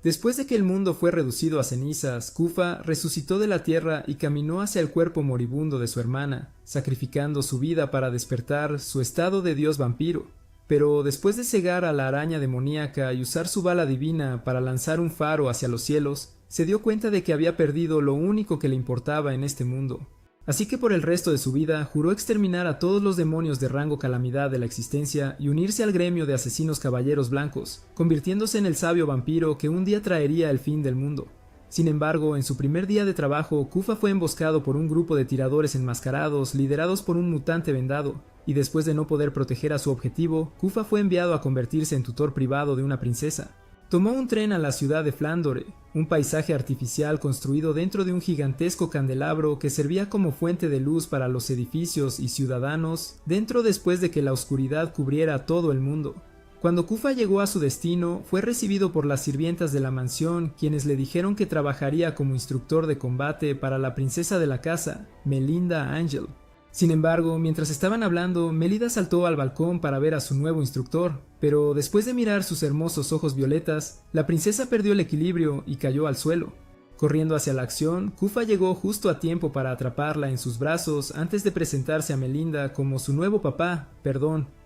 Después de que el mundo fue reducido a cenizas, Kufa resucitó de la tierra y caminó hacia el cuerpo moribundo de su hermana, sacrificando su vida para despertar su estado de dios vampiro. Pero después de cegar a la araña demoníaca y usar su bala divina para lanzar un faro hacia los cielos, se dio cuenta de que había perdido lo único que le importaba en este mundo. Así que por el resto de su vida juró exterminar a todos los demonios de rango calamidad de la existencia y unirse al gremio de asesinos caballeros blancos, convirtiéndose en el sabio vampiro que un día traería el fin del mundo. Sin embargo, en su primer día de trabajo, Kufa fue emboscado por un grupo de tiradores enmascarados liderados por un mutante vendado, y después de no poder proteger a su objetivo, Kufa fue enviado a convertirse en tutor privado de una princesa. Tomó un tren a la ciudad de Flandore, un paisaje artificial construido dentro de un gigantesco candelabro que servía como fuente de luz para los edificios y ciudadanos dentro después de que la oscuridad cubriera todo el mundo. Cuando Kufa llegó a su destino, fue recibido por las sirvientas de la mansión, quienes le dijeron que trabajaría como instructor de combate para la princesa de la casa, Melinda Angel. Sin embargo, mientras estaban hablando, Melida saltó al balcón para ver a su nuevo instructor, pero después de mirar sus hermosos ojos violetas, la princesa perdió el equilibrio y cayó al suelo. Corriendo hacia la acción, Kufa llegó justo a tiempo para atraparla en sus brazos antes de presentarse a Melinda como su nuevo papá,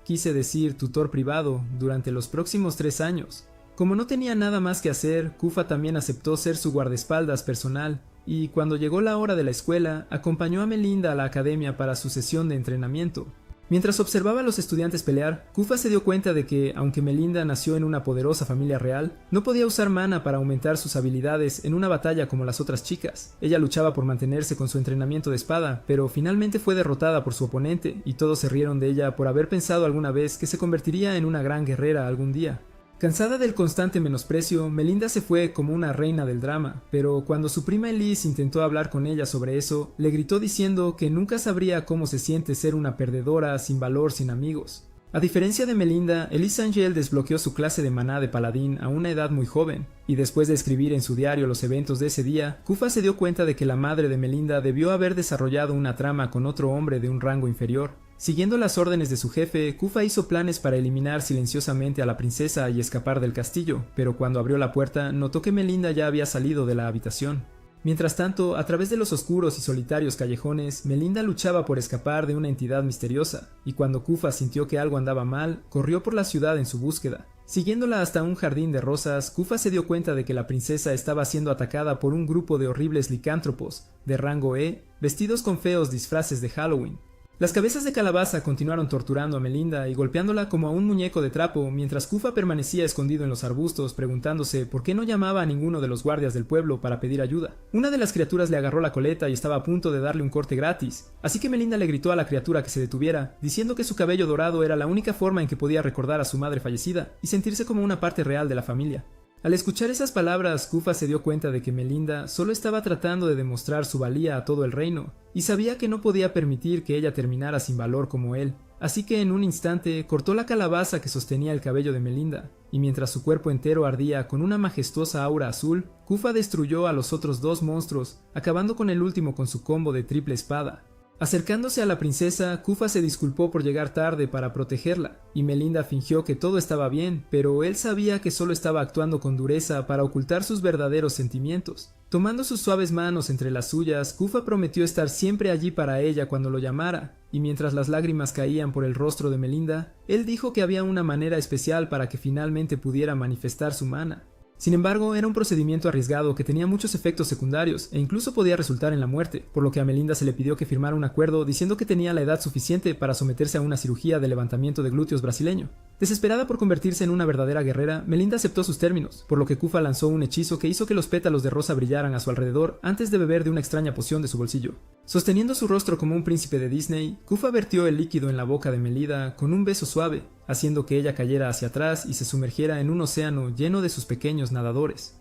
quise decir tutor privado, durante los próximos 3 años. Como no tenía nada más que hacer, Kufa también aceptó ser su guardaespaldas personal, y cuando llegó la hora de la escuela, acompañó a Melinda a la academia para su sesión de entrenamiento. Mientras observaba a los estudiantes pelear, Kufa se dio cuenta de que, aunque Melinda nació en una poderosa familia real, no podía usar mana para aumentar sus habilidades en una batalla como las otras chicas. Ella luchaba por mantenerse con su entrenamiento de espada, pero finalmente fue derrotada por su oponente, y todos se rieron de ella por haber pensado alguna vez que se convertiría en una gran guerrera algún día. Cansada del constante menosprecio, Melinda se fue como una reina del drama, pero cuando su prima Elise intentó hablar con ella sobre eso, le gritó diciendo que nunca sabría cómo se siente ser una perdedora sin valor, sin amigos. A diferencia de Melinda, Elise Angel desbloqueó su clase de maná de paladín a una edad muy joven, y después de escribir en su diario los eventos de ese día, Kufa se dio cuenta de que la madre de Melinda debió haber desarrollado una trama con otro hombre de un rango inferior. Siguiendo las órdenes de su jefe, Kufa hizo planes para eliminar silenciosamente a la princesa y escapar del castillo, pero cuando abrió la puerta notó que Melinda ya había salido de la habitación. Mientras tanto, a través de los oscuros y solitarios callejones, Melinda luchaba por escapar de una entidad misteriosa, y cuando Kufa sintió que algo andaba mal, corrió por la ciudad en su búsqueda. Siguiéndola hasta un jardín de rosas, Kufa se dio cuenta de que la princesa estaba siendo atacada por un grupo de horribles licántropos, de rango E, vestidos con feos disfraces de Halloween. Las cabezas de calabaza continuaron torturando a Melinda y golpeándola como a un muñeco de trapo, mientras Kufa permanecía escondido en los arbustos preguntándose por qué no llamaba a ninguno de los guardias del pueblo para pedir ayuda. Una de las criaturas le agarró la coleta y estaba a punto de darle un corte gratis, así que Melinda le gritó a la criatura que se detuviera, diciendo que su cabello dorado era la única forma en que podía recordar a su madre fallecida y sentirse como una parte real de la familia. Al escuchar esas palabras, Kufa se dio cuenta de que Melinda solo estaba tratando de demostrar su valía a todo el reino, y sabía que no podía permitir que ella terminara sin valor como él, así que en un instante cortó la calabaza que sostenía el cabello de Melinda, y mientras su cuerpo entero ardía con una majestuosa aura azul, Kufa destruyó a los otros 2 monstruos, acabando con el último con su combo de triple espada. Acercándose a la princesa, Kufa se disculpó por llegar tarde para protegerla, y Melinda fingió que todo estaba bien, pero él sabía que solo estaba actuando con dureza para ocultar sus verdaderos sentimientos. Tomando sus suaves manos entre las suyas, Kufa prometió estar siempre allí para ella cuando lo llamara, y mientras las lágrimas caían por el rostro de Melinda, él dijo que había una manera especial para que finalmente pudiera manifestar su mana. Sin embargo, era un procedimiento arriesgado que tenía muchos efectos secundarios e incluso podía resultar en la muerte, por lo que a Melinda se le pidió que firmara un acuerdo diciendo que tenía la edad suficiente para someterse a una cirugía de levantamiento de glúteos brasileño. Desesperada por convertirse en una verdadera guerrera, Melinda aceptó sus términos, por lo que Kufa lanzó un hechizo que hizo que los pétalos de rosa brillaran a su alrededor antes de beber de una extraña poción de su bolsillo. Sosteniendo su rostro como un príncipe de Disney, Kufa vertió el líquido en la boca de Melinda con un beso suave, haciendo que ella cayera hacia atrás y se sumergiera en un océano lleno de sus pequeños nadadores.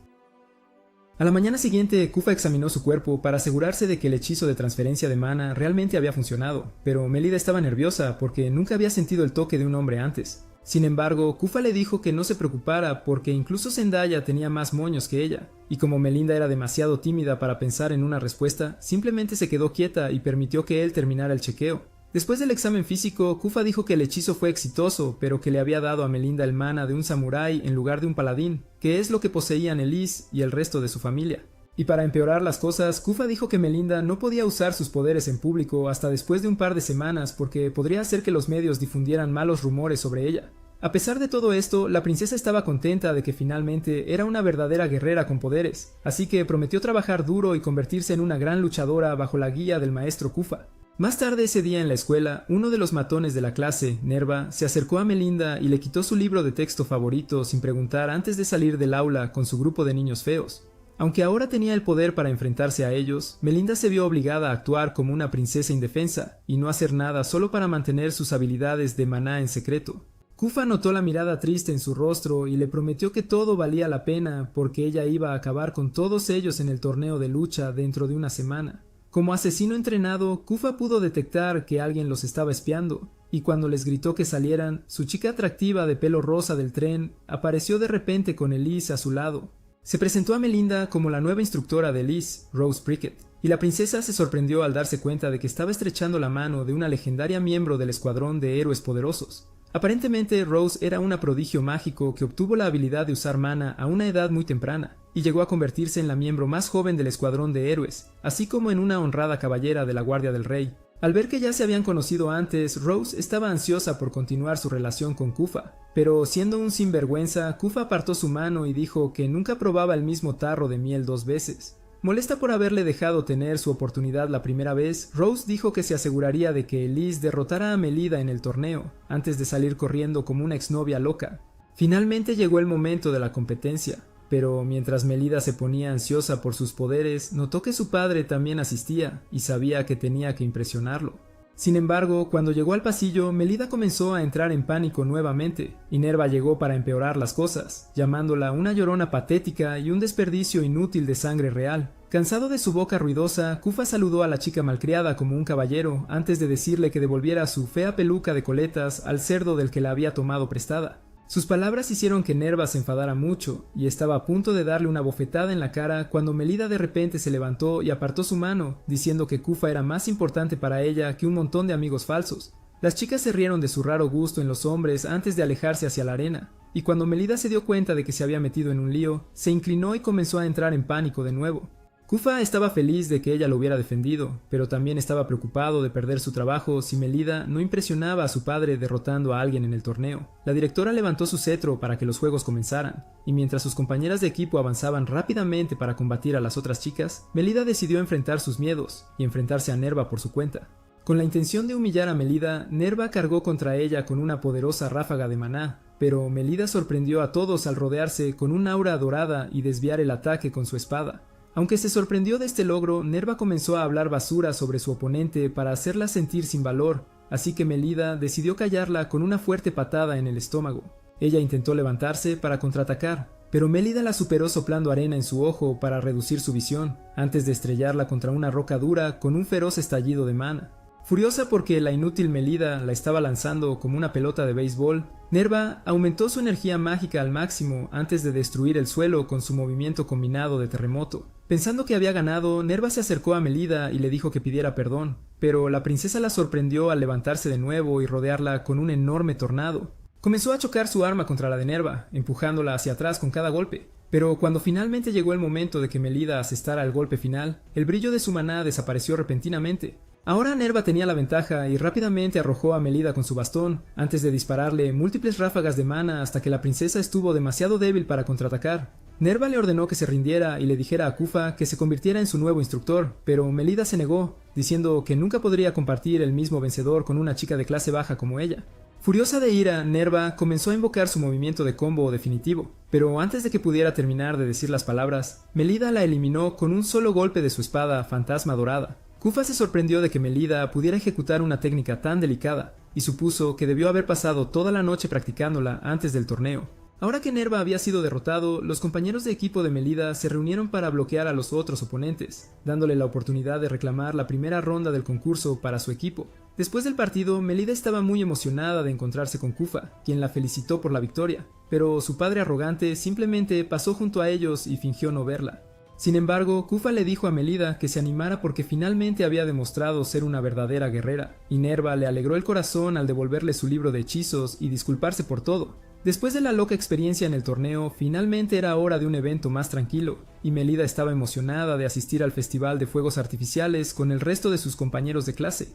A la mañana siguiente, Kufa examinó su cuerpo para asegurarse de que el hechizo de transferencia de mana realmente había funcionado, pero Melinda estaba nerviosa porque nunca había sentido el toque de un hombre antes. Sin embargo, Kufa le dijo que no se preocupara porque incluso Zendaya tenía más moños que ella, y como Melinda era demasiado tímida para pensar en una respuesta, simplemente se quedó quieta y permitió que él terminara el chequeo. Después del examen físico, Kufa dijo que el hechizo fue exitoso, pero que le había dado a Melinda el mana de un samurái en lugar de un paladín, que es lo que poseían Elise y el resto de su familia. Y para empeorar las cosas, Kufa dijo que Melinda no podía usar sus poderes en público hasta después de un par de semanas porque podría hacer que los medios difundieran malos rumores sobre ella. A pesar de todo esto, la princesa estaba contenta de que finalmente era una verdadera guerrera con poderes, así que prometió trabajar duro y convertirse en una gran luchadora bajo la guía del maestro Kufa. Más tarde ese día en la escuela, uno de los matones de la clase, Nerva, se acercó a Melinda y le quitó su libro de texto favorito sin preguntar antes de salir del aula con su grupo de niños feos. Aunque ahora tenía el poder para enfrentarse a ellos, Melinda se vio obligada a actuar como una princesa indefensa y no hacer nada solo para mantener sus habilidades de maná en secreto. Kufa notó la mirada triste en su rostro y le prometió que todo valía la pena porque ella iba a acabar con todos ellos en el torneo de lucha dentro de una semana. Como asesino entrenado, Kufa pudo detectar que alguien los estaba espiando, y cuando les gritó que salieran, su chica atractiva de pelo rosa del tren apareció de repente con Elise a su lado. Se presentó a Melinda como la nueva instructora de Elise, Rose Prickett, y la princesa se sorprendió al darse cuenta de que estaba estrechando la mano de una legendaria miembro del escuadrón de héroes poderosos. Aparentemente Rose era una prodigio mágico que obtuvo la habilidad de usar mana a una edad muy temprana, y llegó a convertirse en la miembro más joven del escuadrón de héroes, así como en una honrada caballera de la Guardia del Rey. Al ver que ya se habían conocido antes, Rose estaba ansiosa por continuar su relación con Kufa, pero siendo un sinvergüenza, Kufa apartó su mano y dijo que nunca probaba el mismo tarro de miel 2 veces. Molesta por haberle dejado tener su oportunidad la primera vez, Rose dijo que se aseguraría de que Elise derrotara a Melinda en el torneo, antes de salir corriendo como una exnovia loca. Finalmente llegó el momento de la competencia, pero mientras Melinda se ponía ansiosa por sus poderes, notó que su padre también asistía y sabía que tenía que impresionarlo. Sin embargo, cuando llegó al pasillo, Melinda comenzó a entrar en pánico nuevamente, y Nerva llegó para empeorar las cosas, llamándola una llorona patética y un desperdicio inútil de sangre real. Cansado de su boca ruidosa, Kufa saludó a la chica malcriada como un caballero antes de decirle que devolviera su fea peluca de coletas al cerdo del que la había tomado prestada. Sus palabras hicieron que Nerva se enfadara mucho, y estaba a punto de darle una bofetada en la cara cuando Melinda de repente se levantó y apartó su mano, diciendo que Kufa era más importante para ella que un montón de amigos falsos. Las chicas se rieron de su raro gusto en los hombres antes de alejarse hacia la arena, y cuando Melinda se dio cuenta de que se había metido en un lío, se inclinó y comenzó a entrar en pánico de nuevo. Kufa estaba feliz de que ella lo hubiera defendido, pero también estaba preocupado de perder su trabajo si Melinda no impresionaba a su padre derrotando a alguien en el torneo. La directora levantó su cetro para que los juegos comenzaran, y mientras sus compañeras de equipo avanzaban rápidamente para combatir a las otras chicas, Melinda decidió enfrentar sus miedos y enfrentarse a Nerva por su cuenta. Con la intención de humillar a Melinda, Nerva cargó contra ella con una poderosa ráfaga de maná, pero Melinda sorprendió a todos al rodearse con un aura dorada y desviar el ataque con su espada. Aunque se sorprendió de este logro, Nerva comenzó a hablar basura sobre su oponente para hacerla sentir sin valor, así que Melinda decidió callarla con una fuerte patada en el estómago. Ella intentó levantarse para contraatacar, pero Melinda la superó soplando arena en su ojo para reducir su visión, antes de estrellarla contra una roca dura con un feroz estallido de mana. Furiosa porque la inútil Melinda la estaba lanzando como una pelota de béisbol, Nerva aumentó su energía mágica al máximo antes de destruir el suelo con su movimiento combinado de terremoto. Pensando que había ganado, Nerva se acercó a Melinda y le dijo que pidiera perdón, pero la princesa la sorprendió al levantarse de nuevo y rodearla con un enorme tornado. Comenzó a chocar su arma contra la de Nerva, empujándola hacia atrás con cada golpe. Pero cuando finalmente llegó el momento de que Melinda asestara el golpe final, el brillo de su maná desapareció repentinamente. Ahora Nerva tenía la ventaja y rápidamente arrojó a Melinda con su bastón, antes de dispararle múltiples ráfagas de mana hasta que la princesa estuvo demasiado débil para contraatacar. Nerva le ordenó que se rindiera y le dijera a Kufa que se convirtiera en su nuevo instructor, pero Melinda se negó, diciendo que nunca podría compartir el mismo vencedor con una chica de clase baja como ella. Furiosa de ira, Nerva comenzó a invocar su movimiento de combo definitivo, pero antes de que pudiera terminar de decir las palabras, Melinda la eliminó con un solo golpe de su espada fantasma dorada. Kufa se sorprendió de que Melinda pudiera ejecutar una técnica tan delicada, y supuso que debió haber pasado toda la noche practicándola antes del torneo. Ahora que Nerva había sido derrotado, los compañeros de equipo de Melinda se reunieron para bloquear a los otros oponentes, dándole la oportunidad de reclamar la primera ronda del concurso para su equipo. Después del partido, Melinda estaba muy emocionada de encontrarse con Kufa, quien la felicitó por la victoria, pero su padre arrogante simplemente pasó junto a ellos y fingió no verla. Sin embargo, Kufa le dijo a Melida que se animara porque finalmente había demostrado ser una verdadera guerrera, y Nerva le alegró el corazón al devolverle su libro de hechizos y disculparse por todo. Después de la loca experiencia en el torneo, finalmente era hora de un evento más tranquilo, y Melida estaba emocionada de asistir al festival de fuegos artificiales con el resto de sus compañeros de clase.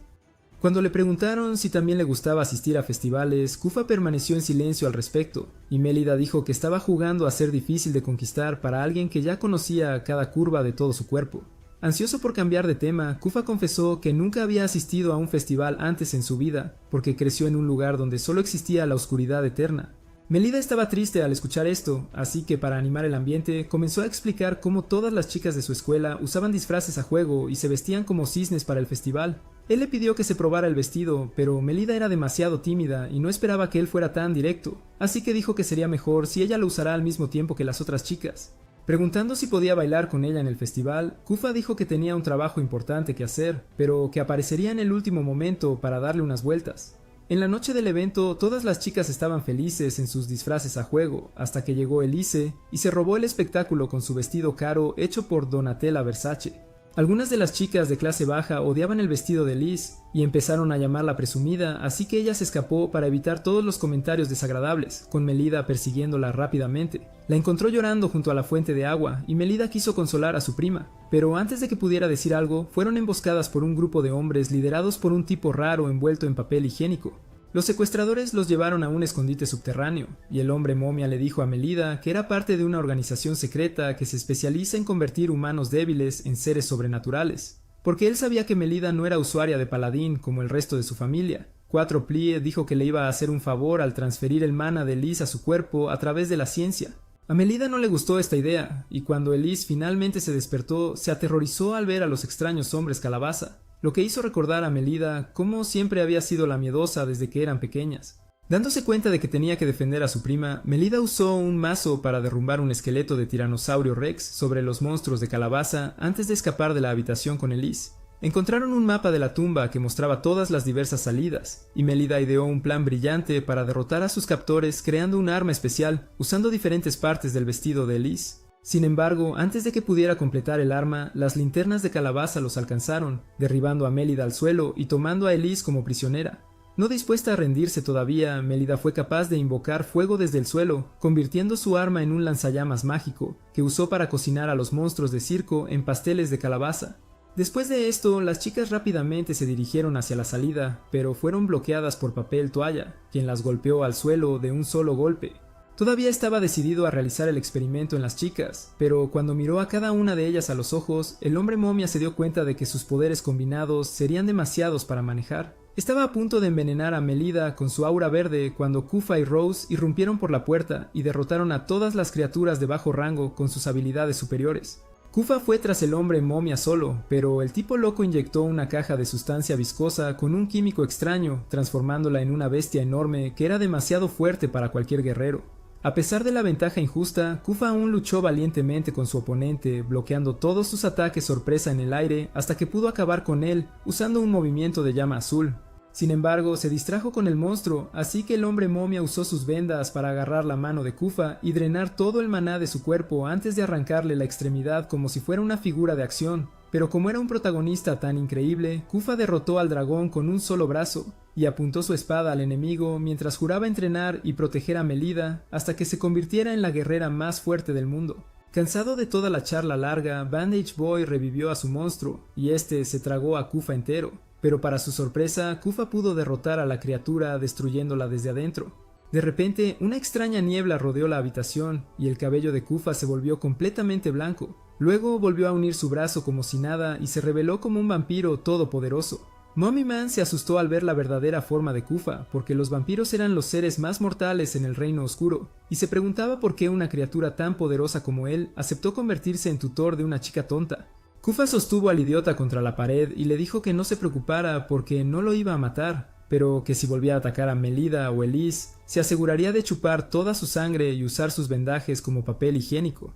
Cuando le preguntaron si también le gustaba asistir a festivales, Kufa permaneció en silencio al respecto, y Melida dijo que estaba jugando a ser difícil de conquistar para alguien que ya conocía cada curva de todo su cuerpo. Ansioso por cambiar de tema, Kufa confesó que nunca había asistido a un festival antes en su vida, porque creció en un lugar donde solo existía la oscuridad eterna. Melida estaba triste al escuchar esto, así que para animar el ambiente comenzó a explicar cómo todas las chicas de su escuela usaban disfraces a juego y se vestían como cisnes para el festival. Él le pidió que se probara el vestido, pero Melida era demasiado tímida y no esperaba que él fuera tan directo, así que dijo que sería mejor si ella lo usara al mismo tiempo que las otras chicas. Preguntando si podía bailar con ella en el festival, Kufa dijo que tenía un trabajo importante que hacer, pero que aparecería en el último momento para darle unas vueltas. En la noche del evento, todas las chicas estaban felices en sus disfraces a juego, hasta que llegó Elise y se robó el espectáculo con su vestido caro hecho por Donatella Versace. Algunas de las chicas de clase baja odiaban el vestido de Liz y empezaron a llamarla presumida, así que ella se escapó para evitar todos los comentarios desagradables, con Melida persiguiéndola rápidamente. La encontró llorando junto a la fuente de agua y Melida quiso consolar a su prima, pero antes de que pudiera decir algo, fueron emboscadas por un grupo de hombres liderados por un tipo raro envuelto en papel higiénico. Los secuestradores los llevaron a un escondite subterráneo, y el hombre momia le dijo a Melida que era parte de una organización secreta que se especializa en convertir humanos débiles en seres sobrenaturales. Porque él sabía que Melida no era usuaria de paladín como el resto de su familia. Cuatro Plie dijo que le iba a hacer un favor al transferir el mana de Liz a su cuerpo a través de la ciencia. A Melida no le gustó esta idea, y cuando Elise finalmente se despertó, se aterrorizó al ver a los extraños hombres calabaza, lo que hizo recordar a Melida cómo siempre había sido la miedosa desde que eran pequeñas. Dándose cuenta de que tenía que defender a su prima, Melida usó un mazo para derrumbar un esqueleto de tiranosaurio rex sobre los monstruos de calabaza antes de escapar de la habitación con Elise. Encontraron un mapa de la tumba que mostraba todas las diversas salidas, y Melida ideó un plan brillante para derrotar a sus captores creando un arma especial, usando diferentes partes del vestido de Elise. Sin embargo, antes de que pudiera completar el arma, las linternas de calabaza los alcanzaron, derribando a Melida al suelo y tomando a Elise como prisionera. No dispuesta a rendirse todavía, Melida fue capaz de invocar fuego desde el suelo, convirtiendo su arma en un lanzallamas mágico, que usó para cocinar a los monstruos de circo en pasteles de calabaza. Después de esto, las chicas rápidamente se dirigieron hacia la salida, pero fueron bloqueadas por Papel Toalla, quien las golpeó al suelo de un solo golpe. Todavía estaba decidido a realizar el experimento en las chicas, pero cuando miró a cada una de ellas a los ojos, el hombre momia se dio cuenta de que sus poderes combinados serían demasiados para manejar. Estaba a punto de envenenar a Melida con su aura verde cuando Kufa y Rose irrumpieron por la puerta y derrotaron a todas las criaturas de bajo rango con sus habilidades superiores. Kufa fue tras el hombre momia solo, pero el tipo loco inyectó una caja de sustancia viscosa con un químico extraño, transformándola en una bestia enorme que era demasiado fuerte para cualquier guerrero. A pesar de la ventaja injusta, Kufa aún luchó valientemente con su oponente, bloqueando todos sus ataques sorpresa en el aire hasta que pudo acabar con él usando un movimiento de llama azul. Sin embargo, se distrajo con el monstruo, así que el hombre momia usó sus vendas para agarrar la mano de Kufa y drenar todo el maná de su cuerpo antes de arrancarle la extremidad como si fuera una figura de acción. Pero como era un protagonista tan increíble, Kufa derrotó al dragón con un solo brazo y apuntó su espada al enemigo mientras juraba entrenar y proteger a Melida hasta que se convirtiera en la guerrera más fuerte del mundo. Cansado de toda la charla larga, Bandage Boy revivió a su monstruo y este se tragó a Kufa entero, pero para su sorpresa, Kufa pudo derrotar a la criatura destruyéndola desde adentro. De repente, una extraña niebla rodeó la habitación y el cabello de Kufa se volvió completamente blanco. Luego volvió a unir su brazo como si nada y se reveló como un vampiro todopoderoso. Mommy Man se asustó al ver la verdadera forma de Kufa, porque los vampiros eran los seres más mortales en el reino oscuro, y se preguntaba por qué una criatura tan poderosa como él aceptó convertirse en tutor de una chica tonta. Kufa sostuvo al idiota contra la pared y le dijo que no se preocupara porque no lo iba a matar, pero que si volvía a atacar a Melida o Elise, se aseguraría de chupar toda su sangre y usar sus vendajes como papel higiénico.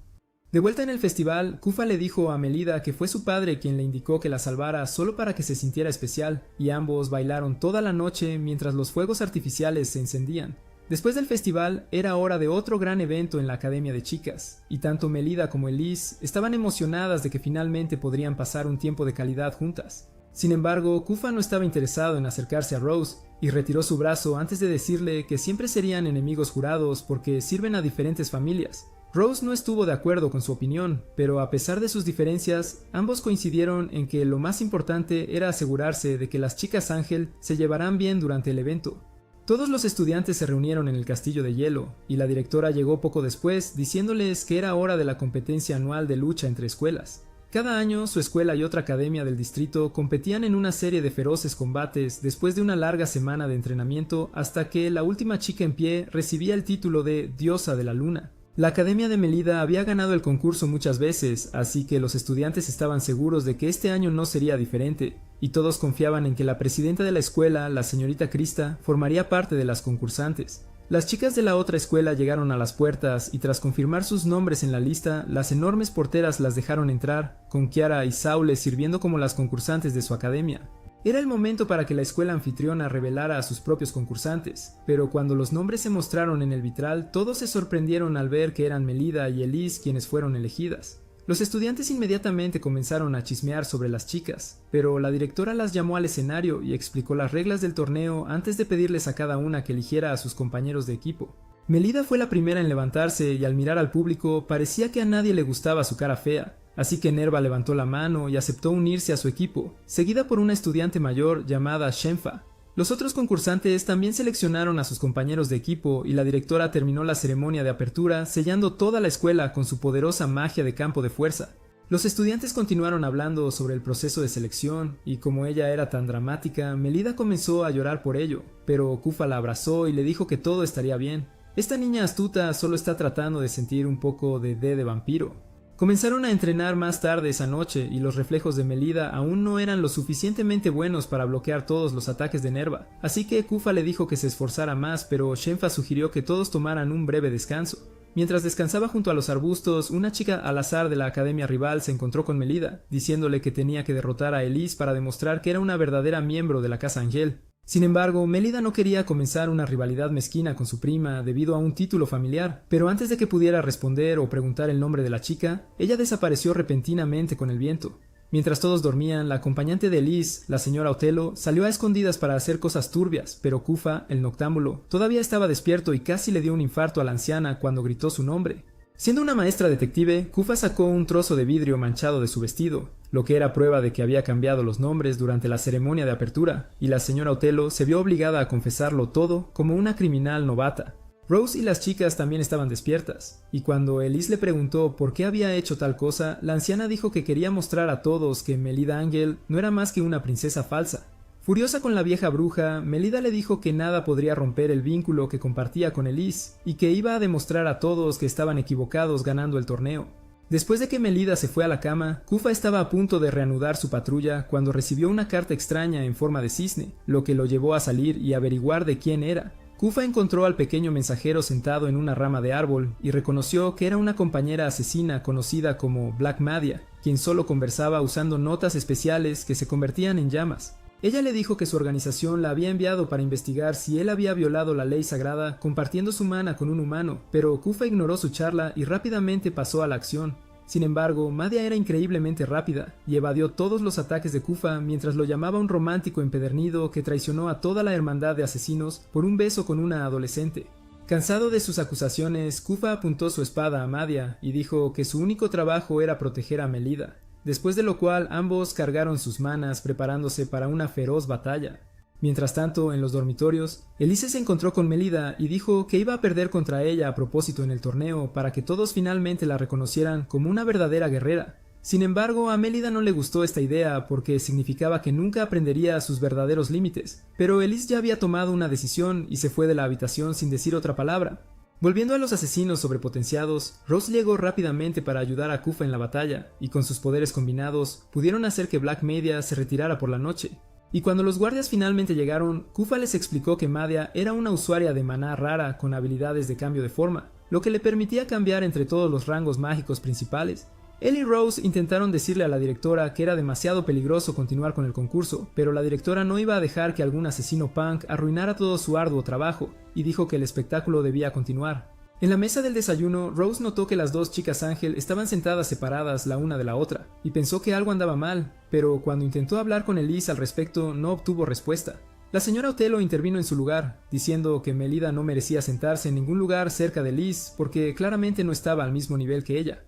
De vuelta en el festival, Kufa le dijo a Melida que fue su padre quien le indicó que la salvara solo para que se sintiera especial, y ambos bailaron toda la noche mientras los fuegos artificiales se encendían. Después del festival, era hora de otro gran evento en la academia de chicas, y tanto Melida como Elise estaban emocionadas de que finalmente podrían pasar un tiempo de calidad juntas. Sin embargo, Kufa no estaba interesado en acercarse a Rose, y retiró su brazo antes de decirle que siempre serían enemigos jurados porque sirven a diferentes familias. Rose no estuvo de acuerdo con su opinión, pero a pesar de sus diferencias, ambos coincidieron en que lo más importante era asegurarse de que las chicas Ángel se llevaran bien durante el evento. Todos los estudiantes se reunieron en el castillo de hielo, y la directora llegó poco después diciéndoles que era hora de la competencia anual de lucha entre escuelas. Cada año, su escuela y otra academia del distrito competían en una serie de feroces combates después de una larga semana de entrenamiento hasta que la última chica en pie recibía el título de Diosa de la Luna. La Academia de Melida había ganado el concurso muchas veces, así que los estudiantes estaban seguros de que este año no sería diferente, y todos confiaban en que la presidenta de la escuela, la señorita Krista, formaría parte de las concursantes. Las chicas de la otra escuela llegaron a las puertas y tras confirmar sus nombres en la lista, las enormes porteras las dejaron entrar, con Kiara y Saule sirviendo como las concursantes de su academia. Era el momento para que la escuela anfitriona revelara a sus propios concursantes, pero cuando los nombres se mostraron en el vitral, todos se sorprendieron al ver que eran Melida y Elise quienes fueron elegidas. Los estudiantes inmediatamente comenzaron a chismear sobre las chicas, pero la directora las llamó al escenario y explicó las reglas del torneo antes de pedirles a cada una que eligiera a sus compañeros de equipo. Melida fue la primera en levantarse y al mirar al público parecía que a nadie le gustaba su cara fea, así que Nerva levantó la mano y aceptó unirse a su equipo, seguida por una estudiante mayor llamada Shenfa. Los otros concursantes también seleccionaron a sus compañeros de equipo y la directora terminó la ceremonia de apertura sellando toda la escuela con su poderosa magia de campo de fuerza. Los estudiantes continuaron hablando sobre el proceso de selección y como ella era tan dramática, Melida comenzó a llorar por ello, pero Kufa la abrazó y le dijo que todo estaría bien. Esta niña astuta solo está tratando de sentir un poco de vampiro. Comenzaron a entrenar más tarde esa noche y los reflejos de Melida aún no eran lo suficientemente buenos para bloquear todos los ataques de Nerva, así que Kufa le dijo que se esforzara más, pero Shenfa sugirió que todos tomaran un breve descanso. Mientras descansaba junto a los arbustos, una chica al azar de la academia rival se encontró con Melida, diciéndole que tenía que derrotar a Elise para demostrar que era una verdadera miembro de la Casa Ángel. Sin embargo, Melida no quería comenzar una rivalidad mezquina con su prima debido a un título familiar, pero antes de que pudiera responder o preguntar el nombre de la chica, ella desapareció repentinamente con el viento. Mientras todos dormían, la acompañante de Elise, la señora Otelo, salió a escondidas para hacer cosas turbias, pero Kufa, el noctámbulo, todavía estaba despierto y casi le dio un infarto a la anciana cuando gritó su nombre. Siendo una maestra detective, Kufa sacó un trozo de vidrio manchado de su vestido, lo que era prueba de que había cambiado los nombres durante la ceremonia de apertura, y la señora Otelo se vio obligada a confesarlo todo como una criminal novata. Rose y las chicas también estaban despiertas, y cuando Elise le preguntó por qué había hecho tal cosa, la anciana dijo que quería mostrar a todos que Melida Ángel no era más que una princesa falsa. Furiosa con la vieja bruja, Melida le dijo que nada podría romper el vínculo que compartía con Elise, y que iba a demostrar a todos que estaban equivocados ganando el torneo. Después de que Melida se fue a la cama, Kufa estaba a punto de reanudar su patrulla cuando recibió una carta extraña en forma de cisne, lo que lo llevó a salir y averiguar de quién era. Kufa encontró al pequeño mensajero sentado en una rama de árbol y reconoció que era una compañera asesina conocida como Black Madia, quien solo conversaba usando notas especiales que se convertían en llamas. Ella le dijo que su organización la había enviado para investigar si él había violado la ley sagrada compartiendo su mana con un humano, pero Kufa ignoró su charla y rápidamente pasó a la acción. Sin embargo, Madia era increíblemente rápida y evadió todos los ataques de Kufa mientras lo llamaba un romántico empedernido que traicionó a toda la hermandad de asesinos por un beso con una adolescente. Cansado de sus acusaciones, Kufa apuntó su espada a Madia y dijo que su único trabajo era proteger a Melida. Después de lo cual ambos cargaron sus manas preparándose para una feroz batalla. Mientras tanto, en los dormitorios, Elise se encontró con Melida y dijo que iba a perder contra ella a propósito en el torneo para que todos finalmente la reconocieran como una verdadera guerrera. Sin embargo, a Melida no le gustó esta idea porque significaba que nunca aprendería sus verdaderos límites, pero Elise ya había tomado una decisión y se fue de la habitación sin decir otra palabra. Volviendo a los asesinos sobrepotenciados, Rose llegó rápidamente para ayudar a Kufa en la batalla, y con sus poderes combinados, pudieron hacer que Black Madia se retirara por la noche. Y cuando los guardias finalmente llegaron, Kufa les explicó que Madia era una usuaria de maná rara con habilidades de cambio de forma, lo que le permitía cambiar entre todos los rangos mágicos principales. Él y Rose intentaron decirle a la directora que era demasiado peligroso continuar con el concurso, pero la directora no iba a dejar que algún asesino punk arruinara todo su arduo trabajo, y dijo que el espectáculo debía continuar. En la mesa del desayuno, Rose notó que las dos chicas ángel estaban sentadas separadas la una de la otra, y pensó que algo andaba mal, pero cuando intentó hablar con Elise al respecto no obtuvo respuesta. La señora Otelo intervino en su lugar, diciendo que Melida no merecía sentarse en ningún lugar cerca de Elise porque claramente no estaba al mismo nivel que ella,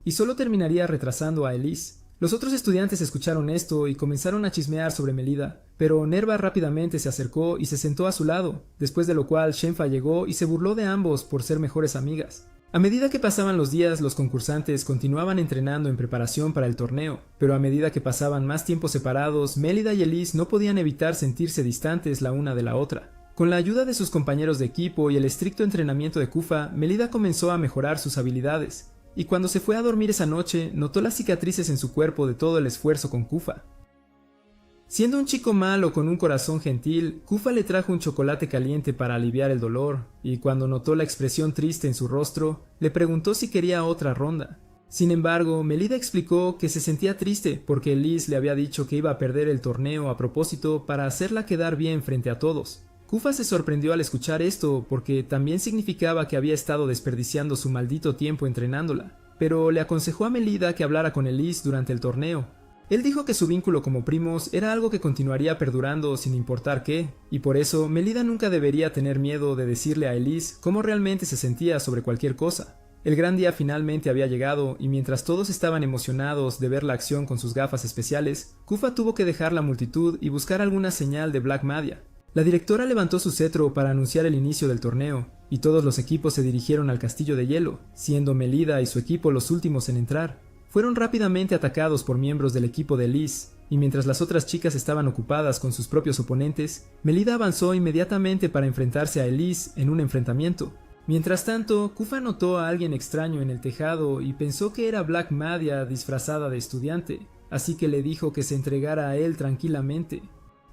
y solo terminaría retrasando a Elise. Los otros estudiantes escucharon esto y comenzaron a chismear sobre Melida, pero Nerva rápidamente se acercó y se sentó a su lado, después de lo cual Shenfa llegó y se burló de ambos por ser mejores amigas. A medida que pasaban los días, los concursantes continuaban entrenando en preparación para el torneo, pero a medida que pasaban más tiempo separados, Melida y Elise no podían evitar sentirse distantes la una de la otra. Con la ayuda de sus compañeros de equipo y el estricto entrenamiento de Kufa, Melida comenzó a mejorar sus habilidades, y cuando se fue a dormir esa noche, notó las cicatrices en su cuerpo de todo el esfuerzo con Kufa. Siendo un chico malo con un corazón gentil, Kufa le trajo un chocolate caliente para aliviar el dolor, y cuando notó la expresión triste en su rostro, le preguntó si quería otra ronda. Sin embargo, Melida explicó que se sentía triste porque Elise le había dicho que iba a perder el torneo a propósito para hacerla quedar bien frente a todos. Kufa se sorprendió al escuchar esto porque también significaba que había estado desperdiciando su maldito tiempo entrenándola, pero le aconsejó a Melida que hablara con Elise durante el torneo. Él dijo que su vínculo como primos era algo que continuaría perdurando sin importar qué, y por eso Melida nunca debería tener miedo de decirle a Elise cómo realmente se sentía sobre cualquier cosa. El gran día finalmente había llegado, y mientras todos estaban emocionados de ver la acción con sus gafas especiales, Kufa tuvo que dejar la multitud y buscar alguna señal de Black Madia. La directora levantó su cetro para anunciar el inicio del torneo, y todos los equipos se dirigieron al castillo de hielo, siendo Melida y su equipo los últimos en entrar. Fueron rápidamente atacados por miembros del equipo de Elise, y mientras las otras chicas estaban ocupadas con sus propios oponentes, Melida avanzó inmediatamente para enfrentarse a Elise en un enfrentamiento. Mientras tanto, Kufa notó a alguien extraño en el tejado y pensó que era Black Madia disfrazada de estudiante, así que le dijo que se entregara a él tranquilamente.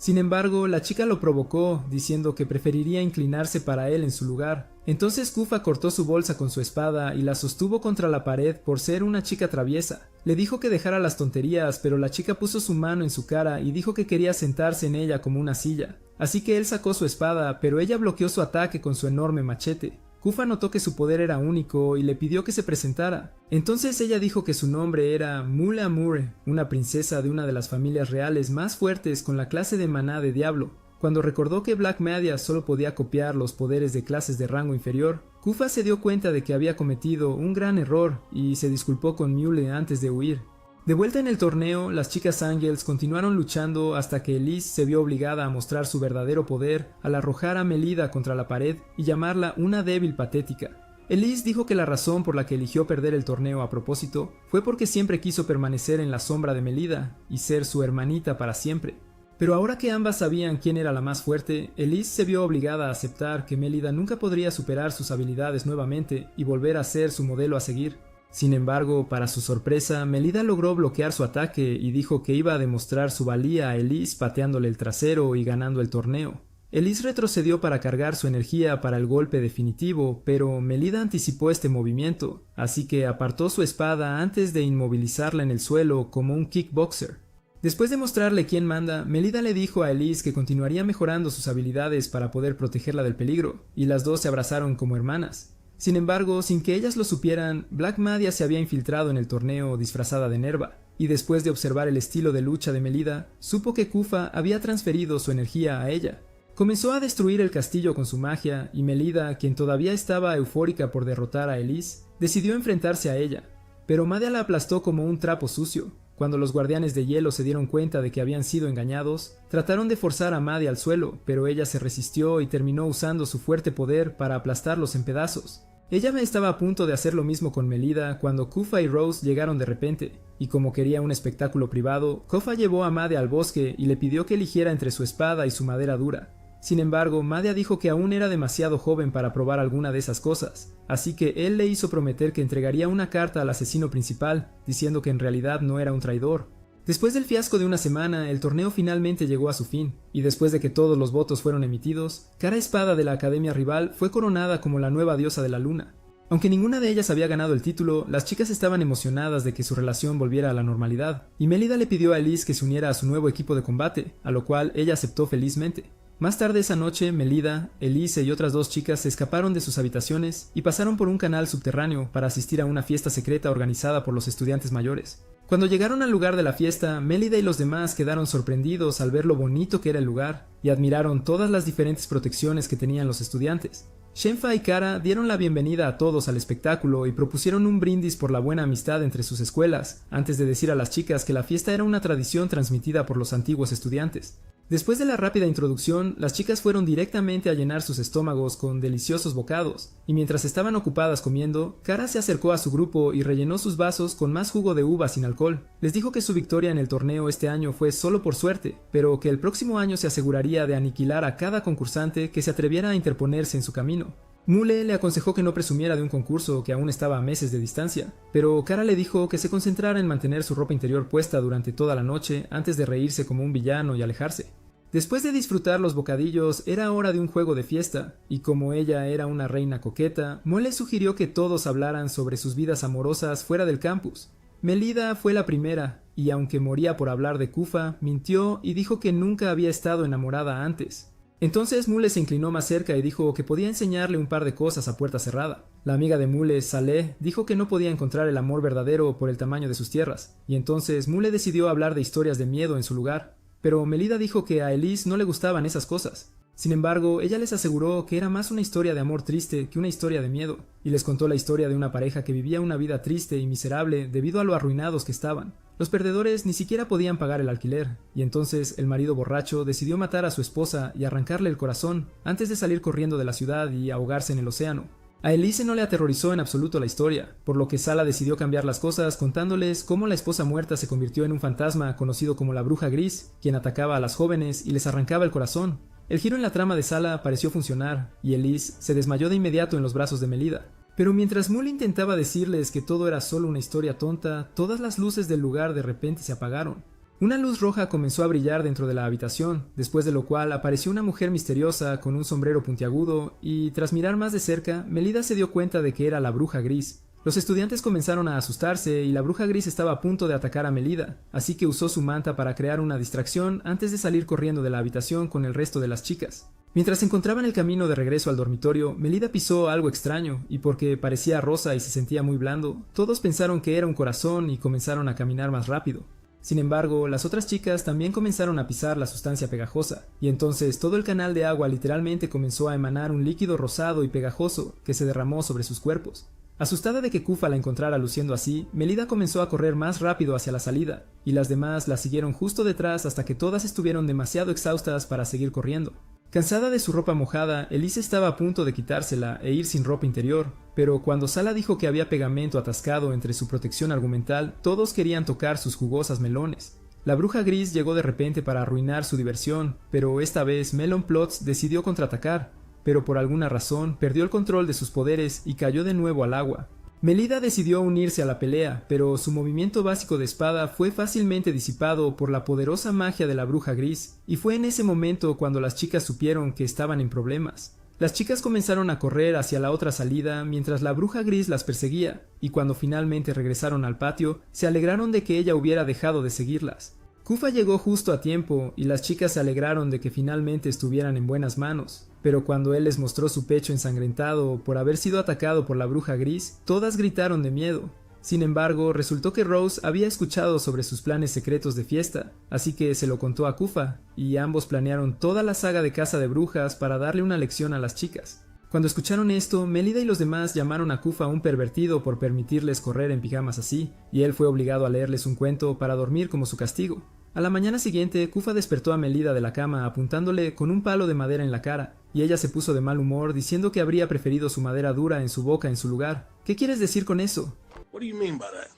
Sin embargo, la chica lo provocó, diciendo que preferiría inclinarse para él en su lugar. Entonces Kufa cortó su bolsa con su espada y la sostuvo contra la pared por ser una chica traviesa. Le dijo que dejara las tonterías, pero la chica puso su mano en su cara y dijo que quería sentarse en ella como una silla. Así que él sacó su espada, pero ella bloqueó su ataque con su enorme machete. Kufa notó que su poder era único y le pidió que se presentara. Entonces ella dijo que su nombre era Mula Mure, una princesa de una de las familias reales más fuertes con la clase de maná de diablo. Cuando recordó que Black Madia solo podía copiar los poderes de clases de rango inferior, Kufa se dio cuenta de que había cometido un gran error y se disculpó con Mule antes de huir. De vuelta en el torneo, las chicas Angels continuaron luchando hasta que Elise se vio obligada a mostrar su verdadero poder al arrojar a Melida contra la pared y llamarla una débil patética. Elise dijo que la razón por la que eligió perder el torneo a propósito fue porque siempre quiso permanecer en la sombra de Melida y ser su hermanita para siempre. Pero ahora que ambas sabían quién era la más fuerte, Elise se vio obligada a aceptar que Melida nunca podría superar sus habilidades nuevamente y volver a ser su modelo a seguir. Sin embargo, para su sorpresa, Melida logró bloquear su ataque y dijo que iba a demostrar su valía a Elise pateándole el trasero y ganando el torneo. Elise retrocedió para cargar su energía para el golpe definitivo, pero Melida anticipó este movimiento, así que apartó su espada antes de inmovilizarla en el suelo como un kickboxer. Después de mostrarle quién manda, Melida le dijo a Elise que continuaría mejorando sus habilidades para poder protegerla del peligro, y las dos se abrazaron como hermanas. Sin embargo, sin que ellas lo supieran, Black Madia se había infiltrado en el torneo disfrazada de Nerva, y después de observar el estilo de lucha de Melida, supo que Kufa había transferido su energía a ella. Comenzó a destruir el castillo con su magia, y Melida, quien todavía estaba eufórica por derrotar a Elise, decidió enfrentarse a ella, pero Madia la aplastó como un trapo sucio. Cuando los guardianes de hielo se dieron cuenta de que habían sido engañados, trataron de forzar a Madia al suelo, pero ella se resistió y terminó usando su fuerte poder para aplastarlos en pedazos. Ella estaba a punto de hacer lo mismo con Melida cuando Kufa y Rose llegaron de repente, y como quería un espectáculo privado, Kufa llevó a Madia al bosque y le pidió que eligiera entre su espada y su madera dura. Sin embargo, Madia dijo que aún era demasiado joven para probar alguna de esas cosas, así que él le hizo prometer que entregaría una carta al asesino principal, diciendo que en realidad no era un traidor. Después del fiasco de una semana, el torneo finalmente llegó a su fin, y después de que todos los votos fueron emitidos, Cara Espada de la academia rival fue coronada como la nueva diosa de la luna. Aunque ninguna de ellas había ganado el título, las chicas estaban emocionadas de que su relación volviera a la normalidad, y Melida le pidió a Elise que se uniera a su nuevo equipo de combate, a lo cual ella aceptó felizmente. Más tarde esa noche, Melida, Elise y otras 2 chicas se escaparon de sus habitaciones y pasaron por un canal subterráneo para asistir a una fiesta secreta organizada por los estudiantes mayores. Cuando llegaron al lugar de la fiesta, Melida y los demás quedaron sorprendidos al ver lo bonito que era el lugar y admiraron todas las diferentes protecciones que tenían los estudiantes. Shenfa y Kara dieron la bienvenida a todos al espectáculo y propusieron un brindis por la buena amistad entre sus escuelas, antes de decir a las chicas que la fiesta era una tradición transmitida por los antiguos estudiantes. Después de la rápida introducción, las chicas fueron directamente a llenar sus estómagos con deliciosos bocados, y mientras estaban ocupadas comiendo, Kara se acercó a su grupo y rellenó sus vasos con más jugo de uva sin alcohol. Les dijo que su victoria en el torneo este año fue solo por suerte, pero que el próximo año se aseguraría de aniquilar a cada concursante que se atreviera a interponerse en su camino. Mule le aconsejó que no presumiera de un concurso que aún estaba a meses de distancia, pero Kara le dijo que se concentrara en mantener su ropa interior puesta durante toda la noche antes de reírse como un villano y alejarse. Después de disfrutar los bocadillos, era hora de un juego de fiesta, y como ella era una reina coqueta, Mule sugirió que todos hablaran sobre sus vidas amorosas fuera del campus. Melida fue la primera, y aunque moría por hablar de Kufa, mintió y dijo que nunca había estado enamorada antes. Entonces Mule se inclinó más cerca y dijo que podía enseñarle un par de cosas a puerta cerrada. La amiga de Mule, Saleh, dijo que no podía encontrar el amor verdadero por el tamaño de sus tierras, y entonces Mule decidió hablar de historias de miedo en su lugar. Pero Melida dijo que a Elise no le gustaban esas cosas. Sin embargo, ella les aseguró que era más una historia de amor triste que una historia de miedo, y les contó la historia de una pareja que vivía una vida triste y miserable debido a lo arruinados que estaban. Los perdedores ni siquiera podían pagar el alquiler, y entonces el marido borracho decidió matar a su esposa y arrancarle el corazón antes de salir corriendo de la ciudad y ahogarse en el océano. A Elise no le aterrorizó en absoluto la historia, por lo que Sala decidió cambiar las cosas contándoles cómo la esposa muerta se convirtió en un fantasma conocido como la Bruja Gris, quien atacaba a las jóvenes y les arrancaba el corazón. El giro en la trama de Sala pareció funcionar, y Elise se desmayó de inmediato en los brazos de Melida. Pero mientras Mule intentaba decirles que todo era solo una historia tonta, todas las luces del lugar de repente se apagaron. Una luz roja comenzó a brillar dentro de la habitación, después de lo cual apareció una mujer misteriosa con un sombrero puntiagudo y, tras mirar más de cerca, Melida se dio cuenta de que era la Bruja Gris. Los estudiantes comenzaron a asustarse y la Bruja Gris estaba a punto de atacar a Melida, así que usó su manta para crear una distracción antes de salir corriendo de la habitación con el resto de las chicas. Mientras se encontraba en el camino de regreso al dormitorio, Melida pisó algo extraño, y porque parecía rosa y se sentía muy blando, todos pensaron que era un corazón y comenzaron a caminar más rápido. Sin embargo, las otras chicas también comenzaron a pisar la sustancia pegajosa, y entonces todo el canal de agua literalmente comenzó a emanar un líquido rosado y pegajoso que se derramó sobre sus cuerpos. Asustada de que Kufa la encontrara luciendo así, Melida comenzó a correr más rápido hacia la salida, y las demás la siguieron justo detrás hasta que todas estuvieron demasiado exhaustas para seguir corriendo. Cansada de su ropa mojada, Elise estaba a punto de quitársela e ir sin ropa interior, pero cuando Sala dijo que había pegamento atascado entre su protección argumental, todos querían tocar sus jugosas melones. La Bruja Gris llegó de repente para arruinar su diversión, pero esta vez Melon Plots decidió contraatacar, pero por alguna razón perdió el control de sus poderes y cayó de nuevo al agua. Melida decidió unirse a la pelea, pero su movimiento básico de espada fue fácilmente disipado por la poderosa magia de la Bruja Gris, y fue en ese momento cuando las chicas supieron que estaban en problemas. Las chicas comenzaron a correr hacia la otra salida mientras la Bruja Gris las perseguía, y cuando finalmente regresaron al patio, se alegraron de que ella hubiera dejado de seguirlas. Kufa llegó justo a tiempo y las chicas se alegraron de que finalmente estuvieran en buenas manos, pero cuando él les mostró su pecho ensangrentado por haber sido atacado por la Bruja Gris, todas gritaron de miedo. Sin embargo, resultó que Rose había escuchado sobre sus planes secretos de fiesta, así que se lo contó a Kufa, y ambos planearon toda la saga de caza de brujas para darle una lección a las chicas. Cuando escucharon esto, Melida y los demás llamaron a Kufa un pervertido por permitirles correr en pijamas así, y él fue obligado a leerles un cuento para dormir como su castigo. A la mañana siguiente, Kufa despertó a Melida de la cama apuntándole con un palo de madera en la cara, y ella se puso de mal humor diciendo que habría preferido su madera dura en su boca en su lugar. ¿Qué quieres decir con eso? What do you mean by that?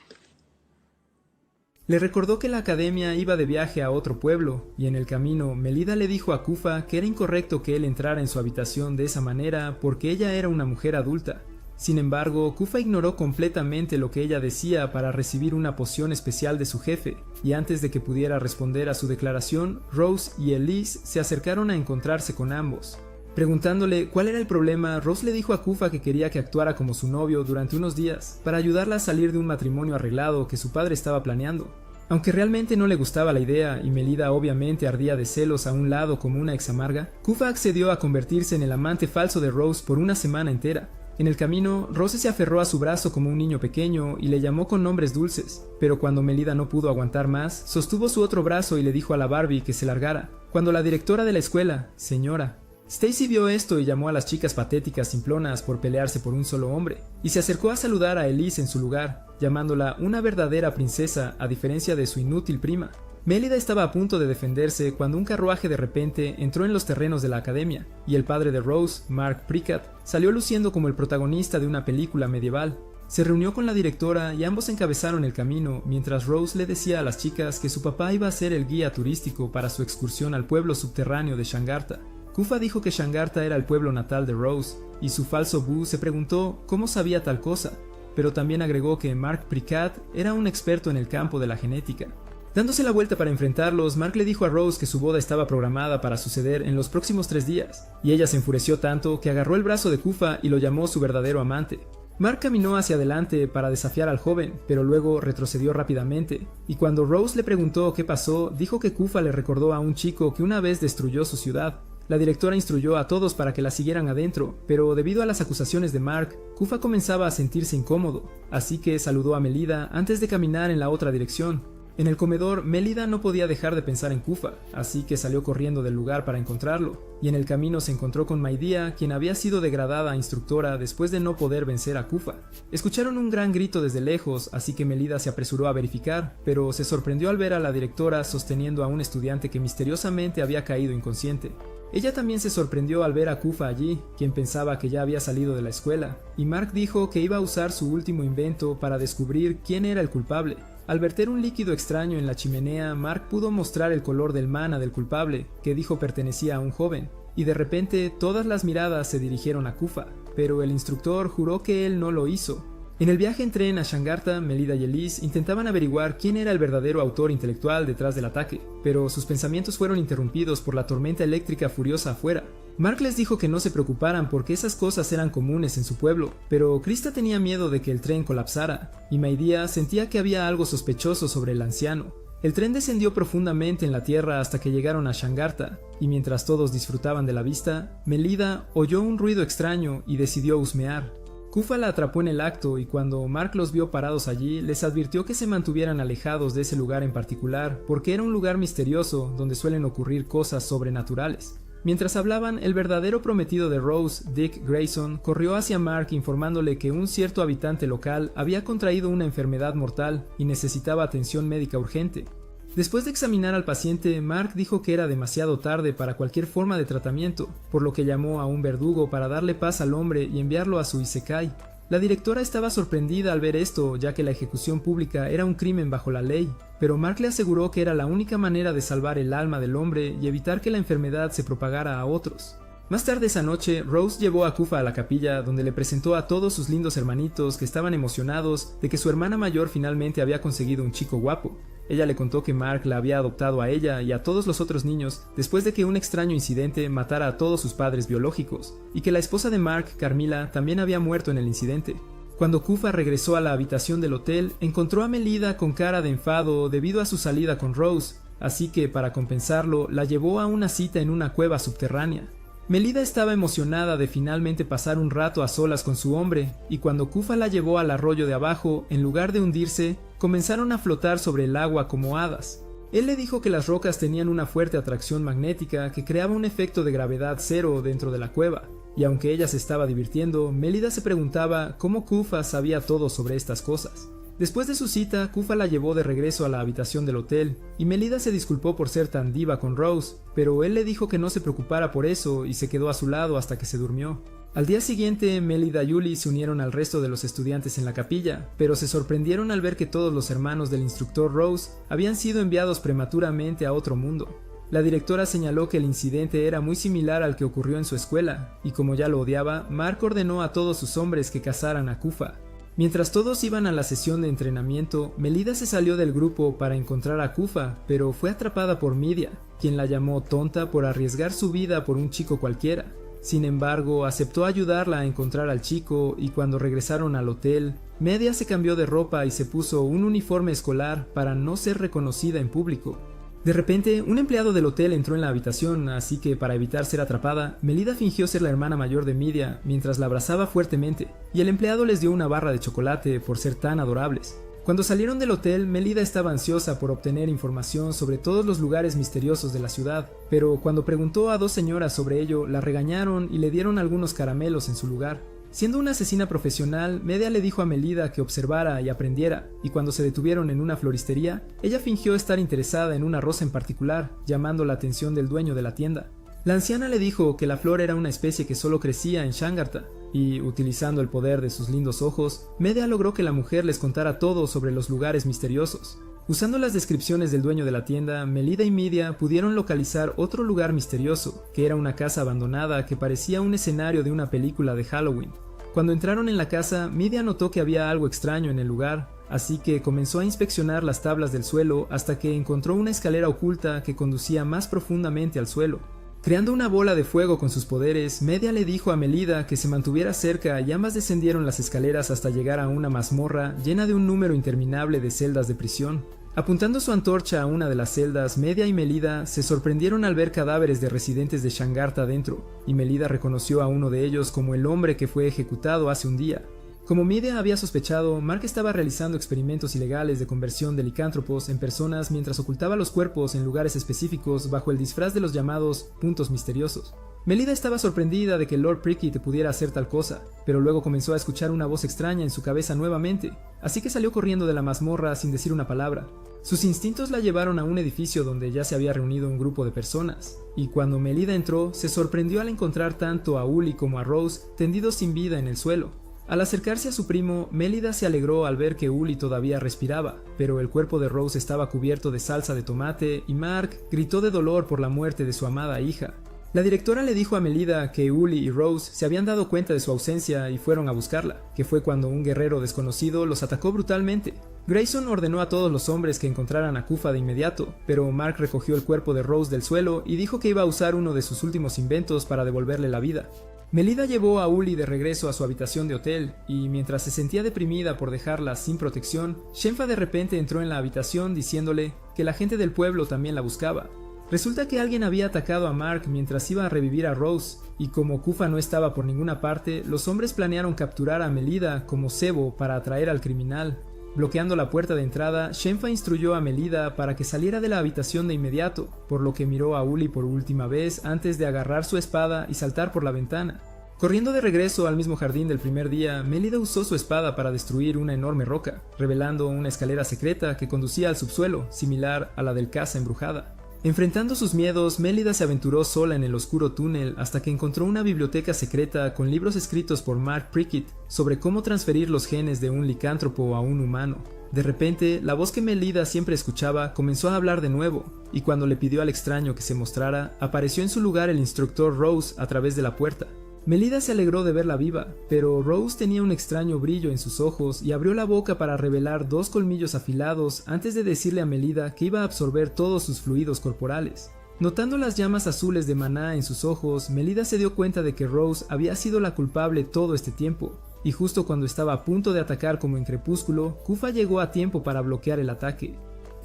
Le recordó que la academia iba de viaje a otro pueblo, y en el camino Melida le dijo a Kufa que era incorrecto que él entrara en su habitación de esa manera porque ella era una mujer adulta. Sin embargo, Kufa ignoró completamente lo que ella decía para recibir una poción especial de su jefe, y antes de que pudiera responder a su declaración, Rose y Elise se acercaron a encontrarse con ambos. Preguntándole cuál era el problema, Rose le dijo a Kufa que quería que actuara como su novio durante unos días para ayudarla a salir de un matrimonio arreglado que su padre estaba planeando. Aunque realmente no le gustaba la idea y Melida obviamente ardía de celos a un lado como una ex amarga, Kufa accedió a convertirse en el amante falso de Rose por una semana entera. En el camino, Rose se aferró a su brazo como un niño pequeño y le llamó con nombres dulces, pero cuando Melida no pudo aguantar más, sostuvo su otro brazo y le dijo a la Barbie que se largara. Cuando la directora de la escuela, señora Stacy, vio esto y llamó a las chicas patéticas simplonas por pelearse por un solo hombre, y se acercó a saludar a Elise en su lugar, llamándola una verdadera princesa a diferencia de su inútil prima. Melida estaba a punto de defenderse cuando un carruaje de repente entró en los terrenos de la academia, y el padre de Rose, Mark Prickett, salió luciendo como el protagonista de una película medieval. Se reunió con la directora y ambos encabezaron el camino mientras Rose le decía a las chicas que su papá iba a ser el guía turístico para su excursión al pueblo subterráneo de Shangarta. Kufa dijo que Shangarta era el pueblo natal de Rose, y su falso Boo se preguntó cómo sabía tal cosa, pero también agregó que Mark Prickett era un experto en el campo de la genética. Dándose la vuelta para enfrentarlos, Mark le dijo a Rose que su boda estaba programada para suceder en los próximos 3 días, y ella se enfureció tanto que agarró el brazo de Kufa y lo llamó su verdadero amante. Mark caminó hacia adelante para desafiar al joven, pero luego retrocedió rápidamente, y cuando Rose le preguntó qué pasó, dijo que Kufa le recordó a un chico que una vez destruyó su ciudad. La directora instruyó a todos para que la siguieran adentro, pero debido a las acusaciones de Mark, Kufa comenzaba a sentirse incómodo, así que saludó a Melida antes de caminar en la otra dirección. En el comedor, Melida no podía dejar de pensar en Kufa, así que salió corriendo del lugar para encontrarlo, y en el camino se encontró con Maidia, quien había sido degradada a instructora después de no poder vencer a Kufa. Escucharon un gran grito desde lejos, así que Melida se apresuró a verificar, pero se sorprendió al ver a la directora sosteniendo a un estudiante que misteriosamente había caído inconsciente. Ella también se sorprendió al ver a Kufa allí, quien pensaba que ya había salido de la escuela, y Mark dijo que iba a usar su último invento para descubrir quién era el culpable. Al verter un líquido extraño en la chimenea, Mark pudo mostrar el color del mana del culpable, que dijo pertenecía a un joven, y de repente todas las miradas se dirigieron a Kufa, pero el instructor juró que él no lo hizo. En el viaje en tren a Shangarta, Melida y Elise intentaban averiguar quién era el verdadero autor intelectual detrás del ataque, pero sus pensamientos fueron interrumpidos por la tormenta eléctrica furiosa afuera. Mark les dijo que no se preocuparan porque esas cosas eran comunes en su pueblo, pero Krista tenía miedo de que el tren colapsara, y Maidia sentía que había algo sospechoso sobre el anciano. El tren descendió profundamente en la tierra hasta que llegaron a Shangarta, y mientras todos disfrutaban de la vista, Melida oyó un ruido extraño y decidió husmear. Kufa la atrapó en el acto y cuando Mark los vio parados allí, les advirtió que se mantuvieran alejados de ese lugar en particular porque era un lugar misterioso donde suelen ocurrir cosas sobrenaturales. Mientras hablaban, el verdadero prometido de Rose, Dick Grayson, corrió hacia Mark informándole que un cierto habitante local había contraído una enfermedad mortal y necesitaba atención médica urgente. Después de examinar al paciente, Mark dijo que era demasiado tarde para cualquier forma de tratamiento, por lo que llamó a un verdugo para darle paz al hombre y enviarlo a su isekai. La directora estaba sorprendida al ver esto, ya que la ejecución pública era un crimen bajo la ley, pero Mark le aseguró que era la única manera de salvar el alma del hombre y evitar que la enfermedad se propagara a otros. Más tarde esa noche, Rose llevó a Kufa a la capilla donde le presentó a todos sus lindos hermanitos que estaban emocionados de que su hermana mayor finalmente había conseguido un chico guapo. Ella le contó que Mark la había adoptado a ella y a todos los otros niños después de que un extraño incidente matara a todos sus padres biológicos, y que la esposa de Mark, Carmila, también había muerto en el incidente. Cuando Kufa regresó a la habitación del hotel, encontró a Melida con cara de enfado debido a su salida con Rose, así que para compensarlo, la llevó a una cita en una cueva subterránea. Melida estaba emocionada de finalmente pasar un rato a solas con su hombre, y cuando Kufa la llevó al arroyo de abajo, en lugar de hundirse, comenzaron a flotar sobre el agua como hadas. Él le dijo que las rocas tenían una fuerte atracción magnética que creaba un efecto de gravedad cero dentro de la cueva, y aunque ella se estaba divirtiendo, Melida se preguntaba cómo Kufa sabía todo sobre estas cosas. Después de su cita, Kufa la llevó de regreso a la habitación del hotel, y Melida se disculpó por ser tan diva con Rose, pero él le dijo que no se preocupara por eso y se quedó a su lado hasta que se durmió. Al día siguiente, Melida y Yuli se unieron al resto de los estudiantes en la capilla, pero se sorprendieron al ver que todos los hermanos del instructor Rose habían sido enviados prematuramente a otro mundo. La directora señaló que el incidente era muy similar al que ocurrió en su escuela, y como ya lo odiaba, Mark ordenó a todos sus hombres que cazaran a Kufa. Mientras todos iban a la sesión de entrenamiento, Melida se salió del grupo para encontrar a Kufa, pero fue atrapada por Midia, quien la llamó tonta por arriesgar su vida por un chico cualquiera. Sin embargo, aceptó ayudarla a encontrar al chico y cuando regresaron al hotel, Medea se cambió de ropa y se puso un uniforme escolar para no ser reconocida en público. De repente, un empleado del hotel entró en la habitación, así que para evitar ser atrapada, Melida fingió ser la hermana mayor de Medea mientras la abrazaba fuertemente, y el empleado les dio una barra de chocolate por ser tan adorables. Cuando salieron del hotel, Melida estaba ansiosa por obtener información sobre todos los lugares misteriosos de la ciudad, pero cuando preguntó a dos señoras sobre ello, la regañaron y le dieron algunos caramelos en su lugar. Siendo una asesina profesional, Medea le dijo a Melida que observara y aprendiera, y cuando se detuvieron en una floristería, ella fingió estar interesada en una rosa en particular, llamando la atención del dueño de la tienda. La anciana le dijo que la flor era una especie que solo crecía en Shangarta, y, utilizando el poder de sus lindos ojos, Medea logró que la mujer les contara todo sobre los lugares misteriosos. Usando las descripciones del dueño de la tienda, Melida y Medea pudieron localizar otro lugar misterioso, que era una casa abandonada que parecía un escenario de una película de Halloween. Cuando entraron en la casa, Medea notó que había algo extraño en el lugar, así que comenzó a inspeccionar las tablas del suelo hasta que encontró una escalera oculta que conducía más profundamente al suelo. Creando una bola de fuego con sus poderes, Medea le dijo a Melida que se mantuviera cerca y ambas descendieron las escaleras hasta llegar a una mazmorra llena de un número interminable de celdas de prisión. Apuntando su antorcha a una de las celdas, Medea y Melida se sorprendieron al ver cadáveres de residentes de Shangarta dentro, y Melida reconoció a uno de ellos como el hombre que fue ejecutado hace un día. Como Medea había sospechado, Mark estaba realizando experimentos ilegales de conversión de licántropos en personas mientras ocultaba los cuerpos en lugares específicos bajo el disfraz de los llamados puntos misteriosos. Melida estaba sorprendida de que Lord Prickett pudiera hacer tal cosa, pero luego comenzó a escuchar una voz extraña en su cabeza nuevamente, así que salió corriendo de la mazmorra sin decir una palabra. Sus instintos la llevaron a un edificio donde ya se había reunido un grupo de personas, y cuando Melida entró, se sorprendió al encontrar tanto a Uli como a Rose tendidos sin vida en el suelo. Al acercarse a su primo, Melida se alegró al ver que Uli todavía respiraba, pero el cuerpo de Rose estaba cubierto de salsa de tomate y Mark gritó de dolor por la muerte de su amada hija. La directora le dijo a Melida que Uli y Rose se habían dado cuenta de su ausencia y fueron a buscarla, que fue cuando un guerrero desconocido los atacó brutalmente. Grayson ordenó a todos los hombres que encontraran a Kufa de inmediato, pero Mark recogió el cuerpo de Rose del suelo y dijo que iba a usar uno de sus últimos inventos para devolverle la vida. Melida llevó a Uli de regreso a su habitación de hotel, y mientras se sentía deprimida por dejarla sin protección, Shenfa de repente entró en la habitación diciéndole que la gente del pueblo también la buscaba. Resulta que alguien había atacado a Mark mientras iba a revivir a Rose, y como Kufa no estaba por ninguna parte, los hombres planearon capturar a Melida como cebo para atraer al criminal. Bloqueando la puerta de entrada, Shenfa instruyó a Melida para que saliera de la habitación de inmediato, por lo que miró a Uli por última vez antes de agarrar su espada y saltar por la ventana. Corriendo de regreso al mismo jardín del primer día, Melida usó su espada para destruir una enorme roca, revelando una escalera secreta que conducía al subsuelo, similar a la del Casa Embrujada. Enfrentando sus miedos, Melida se aventuró sola en el oscuro túnel hasta que encontró una biblioteca secreta con libros escritos por Mark Prickett sobre cómo transferir los genes de un licántropo a un humano. De repente, la voz que Melida siempre escuchaba comenzó a hablar de nuevo, y cuando le pidió al extraño que se mostrara, apareció en su lugar el instructor Rose a través de la puerta. Melida se alegró de verla viva, pero Rose tenía un extraño brillo en sus ojos y abrió la boca para revelar dos colmillos afilados antes de decirle a Melida que iba a absorber todos sus fluidos corporales. Notando las llamas azules de maná en sus ojos, Melida se dio cuenta de que Rose había sido la culpable todo este tiempo, y justo cuando estaba a punto de atacar como en Crepúsculo, Kufa llegó a tiempo para bloquear el ataque.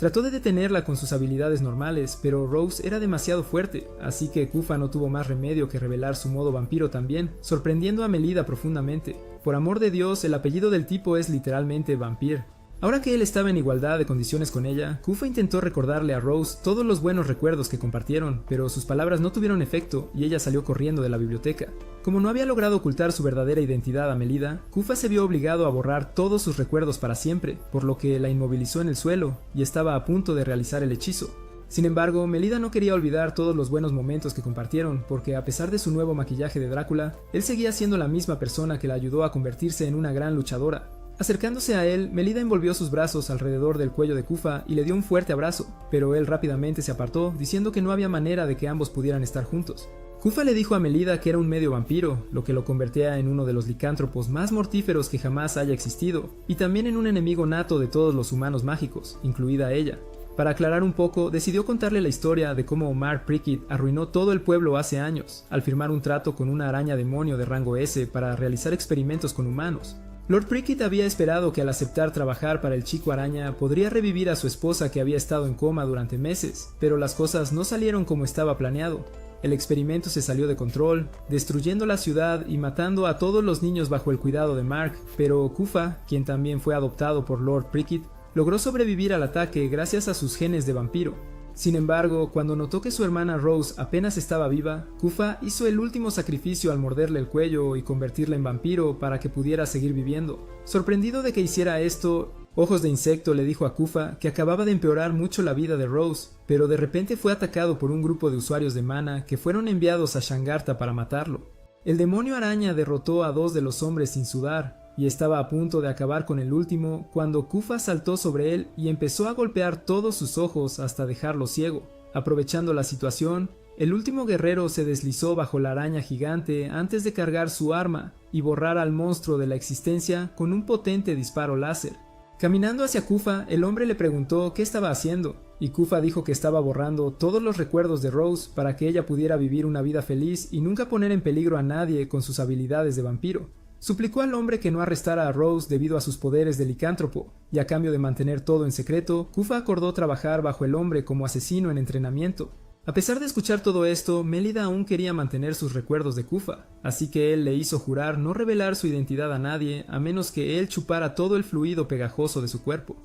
Trató de detenerla con sus habilidades normales, pero Rose era demasiado fuerte, así que Kufa no tuvo más remedio que revelar su modo vampiro también, sorprendiendo a Melida profundamente. Por amor de Dios, el apellido del tipo es literalmente Vampir. Ahora que él estaba en igualdad de condiciones con ella, Kufa intentó recordarle a Rose todos los buenos recuerdos que compartieron, pero sus palabras no tuvieron efecto y ella salió corriendo de la biblioteca. Como no había logrado ocultar su verdadera identidad a Melida, Kufa se vio obligado a borrar todos sus recuerdos para siempre, por lo que la inmovilizó en el suelo y estaba a punto de realizar el hechizo. Sin embargo, Melida no quería olvidar todos los buenos momentos que compartieron, porque a pesar de su nuevo maquillaje de Drácula, él seguía siendo la misma persona que la ayudó a convertirse en una gran luchadora. Acercándose a él, Melida envolvió sus brazos alrededor del cuello de Kufa y le dio un fuerte abrazo, pero él rápidamente se apartó, diciendo que no había manera de que ambos pudieran estar juntos. Kufa le dijo a Melida que era un medio vampiro, lo que lo convertía en uno de los licántropos más mortíferos que jamás haya existido, y también en un enemigo nato de todos los humanos mágicos, incluida ella. Para aclarar un poco, decidió contarle la historia de cómo Mark Prickett arruinó todo el pueblo hace años, al firmar un trato con una araña demonio de rango S para realizar experimentos con humanos. Lord Prickett había esperado que al aceptar trabajar para el Chico Araña podría revivir a su esposa que había estado en coma durante meses, pero las cosas no salieron como estaba planeado. El experimento se salió de control, destruyendo la ciudad y matando a todos los niños bajo el cuidado de Mark, pero Kufa, quien también fue adoptado por Lord Prickett, logró sobrevivir al ataque gracias a sus genes de vampiro. Sin embargo, cuando notó que su hermana Rose apenas estaba viva, Kufa hizo el último sacrificio al morderle el cuello y convertirla en vampiro para que pudiera seguir viviendo. Sorprendido de que hiciera esto, Ojos de Insecto le dijo a Kufa que acababa de empeorar mucho la vida de Rose, pero de repente fue atacado por un grupo de usuarios de mana que fueron enviados a Shangarta para matarlo. El demonio araña derrotó a 2 de los hombres sin sudar, y estaba a punto de acabar con el último cuando Kufa saltó sobre él y empezó a golpear todos sus ojos hasta dejarlo ciego. Aprovechando la situación, el último guerrero se deslizó bajo la araña gigante antes de cargar su arma y borrar al monstruo de la existencia con un potente disparo láser. Caminando hacia Kufa, el hombre le preguntó qué estaba haciendo, y Kufa dijo que estaba borrando todos los recuerdos de Rose para que ella pudiera vivir una vida feliz y nunca poner en peligro a nadie con sus habilidades de vampiro. Suplicó al hombre que no arrestara a Rose debido a sus poderes de licántropo, y a cambio de mantener todo en secreto, Kufa acordó trabajar bajo el hombre como asesino en entrenamiento. A pesar de escuchar todo esto, Mélida aún quería mantener sus recuerdos de Kufa, así que él le hizo jurar no revelar su identidad a nadie a menos que él chupara todo el fluido pegajoso de su cuerpo.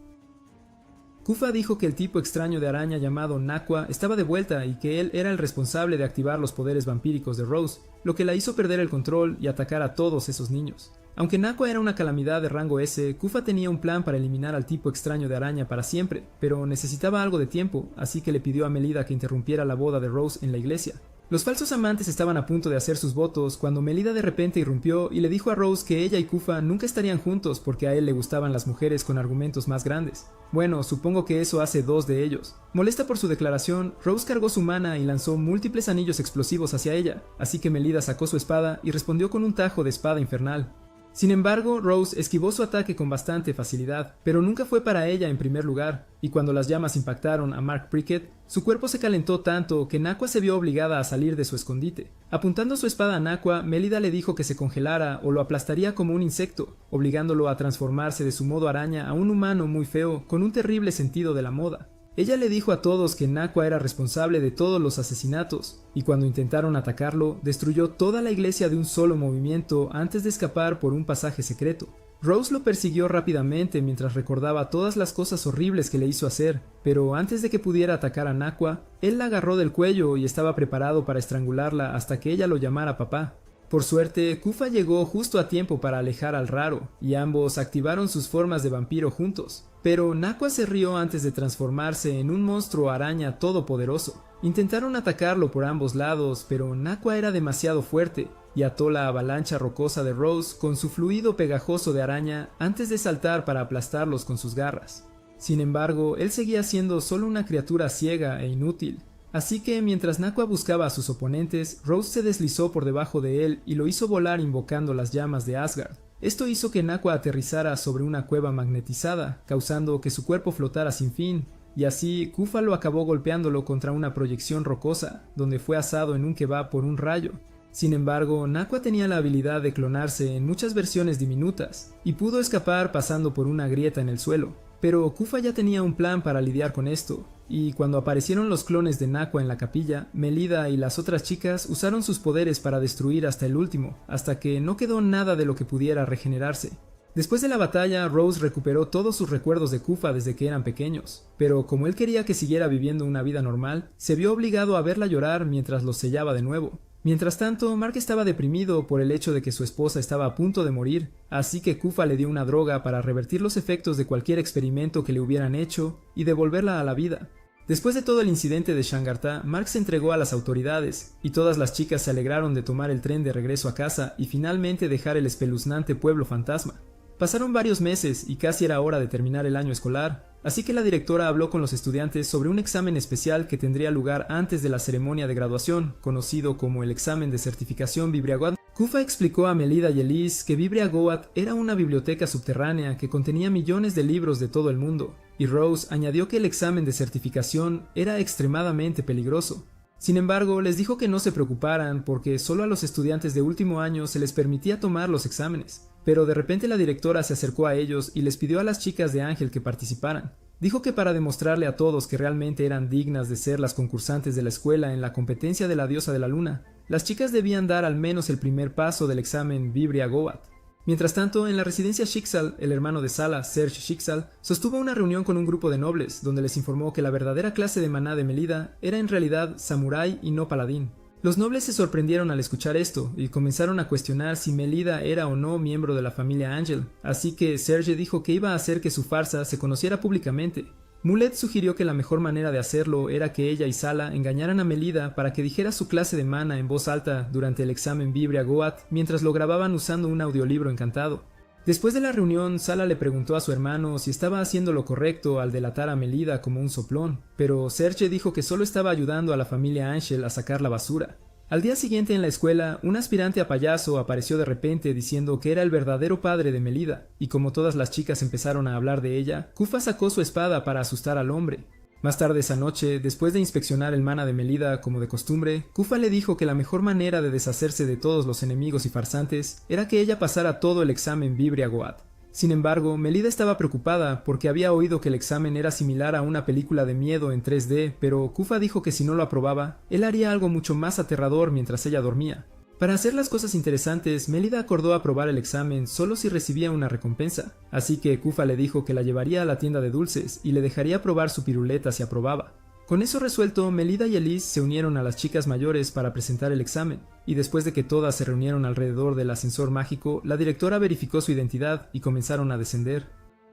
Kufa dijo que el tipo extraño de araña llamado Nakua estaba de vuelta y que él era el responsable de activar los poderes vampíricos de Rose, lo que la hizo perder el control y atacar a todos esos niños. Aunque Nakua era una calamidad de rango S, Kufa tenía un plan para eliminar al tipo extraño de araña para siempre, pero necesitaba algo de tiempo, así que le pidió a Mélida que interrumpiera la boda de Rose en la iglesia. Los falsos amantes estaban a punto de hacer sus votos cuando Mélida de repente irrumpió y le dijo a Rose que ella y Kufa nunca estarían juntos porque a él le gustaban las mujeres con argumentos más grandes. Bueno, supongo que eso hace 2 de ellos. Molesta por su declaración, Rose cargó su mana y lanzó múltiples anillos explosivos hacia ella, así que Mélida sacó su espada y respondió con un tajo de espada infernal. Sin embargo, Rose esquivó su ataque con bastante facilidad, pero nunca fue para ella en primer lugar, y cuando las llamas impactaron a Mark Prickett, su cuerpo se calentó tanto que Nakua se vio obligada a salir de su escondite. Apuntando su espada a Nakua, Mélida le dijo que se congelara o lo aplastaría como un insecto, obligándolo a transformarse de su modo araña a un humano muy feo, con un terrible sentido de la moda. Ella le dijo a todos que Nakua era responsable de todos los asesinatos, y cuando intentaron atacarlo, destruyó toda la iglesia de un solo movimiento antes de escapar por un pasaje secreto. Rose lo persiguió rápidamente mientras recordaba todas las cosas horribles que le hizo hacer, pero antes de que pudiera atacar a Nakua, él la agarró del cuello y estaba preparado para estrangularla hasta que ella lo llamara papá. Por suerte, Kufa llegó justo a tiempo para alejar al raro, y ambos activaron sus formas de vampiro juntos. Pero Nakua se rió antes de transformarse en un monstruo araña todopoderoso. Intentaron atacarlo por ambos lados, pero Nakua era demasiado fuerte, y ató la avalancha rocosa de Rose con su fluido pegajoso de araña antes de saltar para aplastarlos con sus garras. Sin embargo, él seguía siendo solo una criatura ciega e inútil. Así que mientras Nakua buscaba a sus oponentes, Rose se deslizó por debajo de él y lo hizo volar invocando las llamas de Asgard. Esto hizo que Nakua aterrizara sobre una cueva magnetizada, causando que su cuerpo flotara sin fin, y así Kufa lo acabó golpeándolo contra una proyección rocosa, donde fue asado en un kebab por un rayo. Sin embargo, Nakua tenía la habilidad de clonarse en muchas versiones diminutas, y pudo escapar pasando por una grieta en el suelo. Pero Kufa ya tenía un plan para lidiar con esto, y cuando aparecieron los clones de Nakua en la capilla, Mélida y las otras chicas usaron sus poderes para destruir hasta el último, hasta que no quedó nada de lo que pudiera regenerarse. Después de la batalla, Rose recuperó todos sus recuerdos de Kufa desde que eran pequeños, pero como él quería que siguiera viviendo una vida normal, se vio obligado a verla llorar mientras los sellaba de nuevo. Mientras tanto, Mark estaba deprimido por el hecho de que su esposa estaba a punto de morir, así que Kufa le dio una droga para revertir los efectos de cualquier experimento que le hubieran hecho y devolverla a la vida. Después de todo el incidente de Shangarta, Mark se entregó a las autoridades, y todas las chicas se alegraron de tomar el tren de regreso a casa y finalmente dejar el espeluznante pueblo fantasma. Pasaron varios meses y casi era hora de terminar el año escolar, así que la directora habló con los estudiantes sobre un examen especial que tendría lugar antes de la ceremonia de graduación, conocido como el examen de certificación Vibriagoat. Kufa explicó a Mélida y Elise que Vibriagoat era una biblioteca subterránea que contenía millones de libros de todo el mundo, y Rose añadió que el examen de certificación era extremadamente peligroso. Sin embargo, les dijo que no se preocuparan porque solo a los estudiantes de último año se les permitía tomar los exámenes. Pero de repente la directora se acercó a ellos y les pidió a las chicas de Ángel que participaran. Dijo que para demostrarle a todos que realmente eran dignas de ser las concursantes de la escuela en la competencia de la diosa de la luna, las chicas debían dar al menos el primer paso del examen Vibria Goat. Mientras tanto, en la residencia Schicksal, el hermano de Sala, Serge Schicksal, sostuvo una reunión con un grupo de nobles, donde les informó que la verdadera clase de maná de Melida era en realidad samurái y no paladín. Los nobles se sorprendieron al escuchar esto, y comenzaron a cuestionar si Melida era o no miembro de la familia Angel, así que Serge dijo que iba a hacer que su farsa se conociera públicamente. Mulet sugirió que la mejor manera de hacerlo era que ella y Sala engañaran a Melida para que dijera su clase de mana en voz alta durante el examen Vibria Goat mientras lo grababan usando un audiolibro encantado. Después de la reunión, Sala le preguntó a su hermano si estaba haciendo lo correcto al delatar a Melida como un soplón, pero Serge dijo que solo estaba ayudando a la familia Angel a sacar la basura. Al día siguiente en la escuela, un aspirante a payaso apareció de repente diciendo que era el verdadero padre de Melida, y como todas las chicas empezaron a hablar de ella, Kufa sacó su espada para asustar al hombre. Más tarde esa noche, después de inspeccionar el mana de Melida como de costumbre, Kufa le dijo que la mejor manera de deshacerse de todos los enemigos y farsantes era que ella pasara todo el examen Vibria Goat. Sin embargo, Melida estaba preocupada porque había oído que el examen era similar a una película de miedo en 3D, pero Kufa dijo que si no lo aprobaba, él haría algo mucho más aterrador mientras ella dormía. Para hacer las cosas interesantes, Melida acordó aprobar el examen solo si recibía una recompensa, así que Kufa le dijo que la llevaría a la tienda de dulces y le dejaría probar su piruleta si aprobaba. Con eso resuelto, Melida y Elise se unieron a las chicas mayores para presentar el examen, y después de que todas se reunieron alrededor del ascensor mágico, la directora verificó su identidad y comenzaron a descender.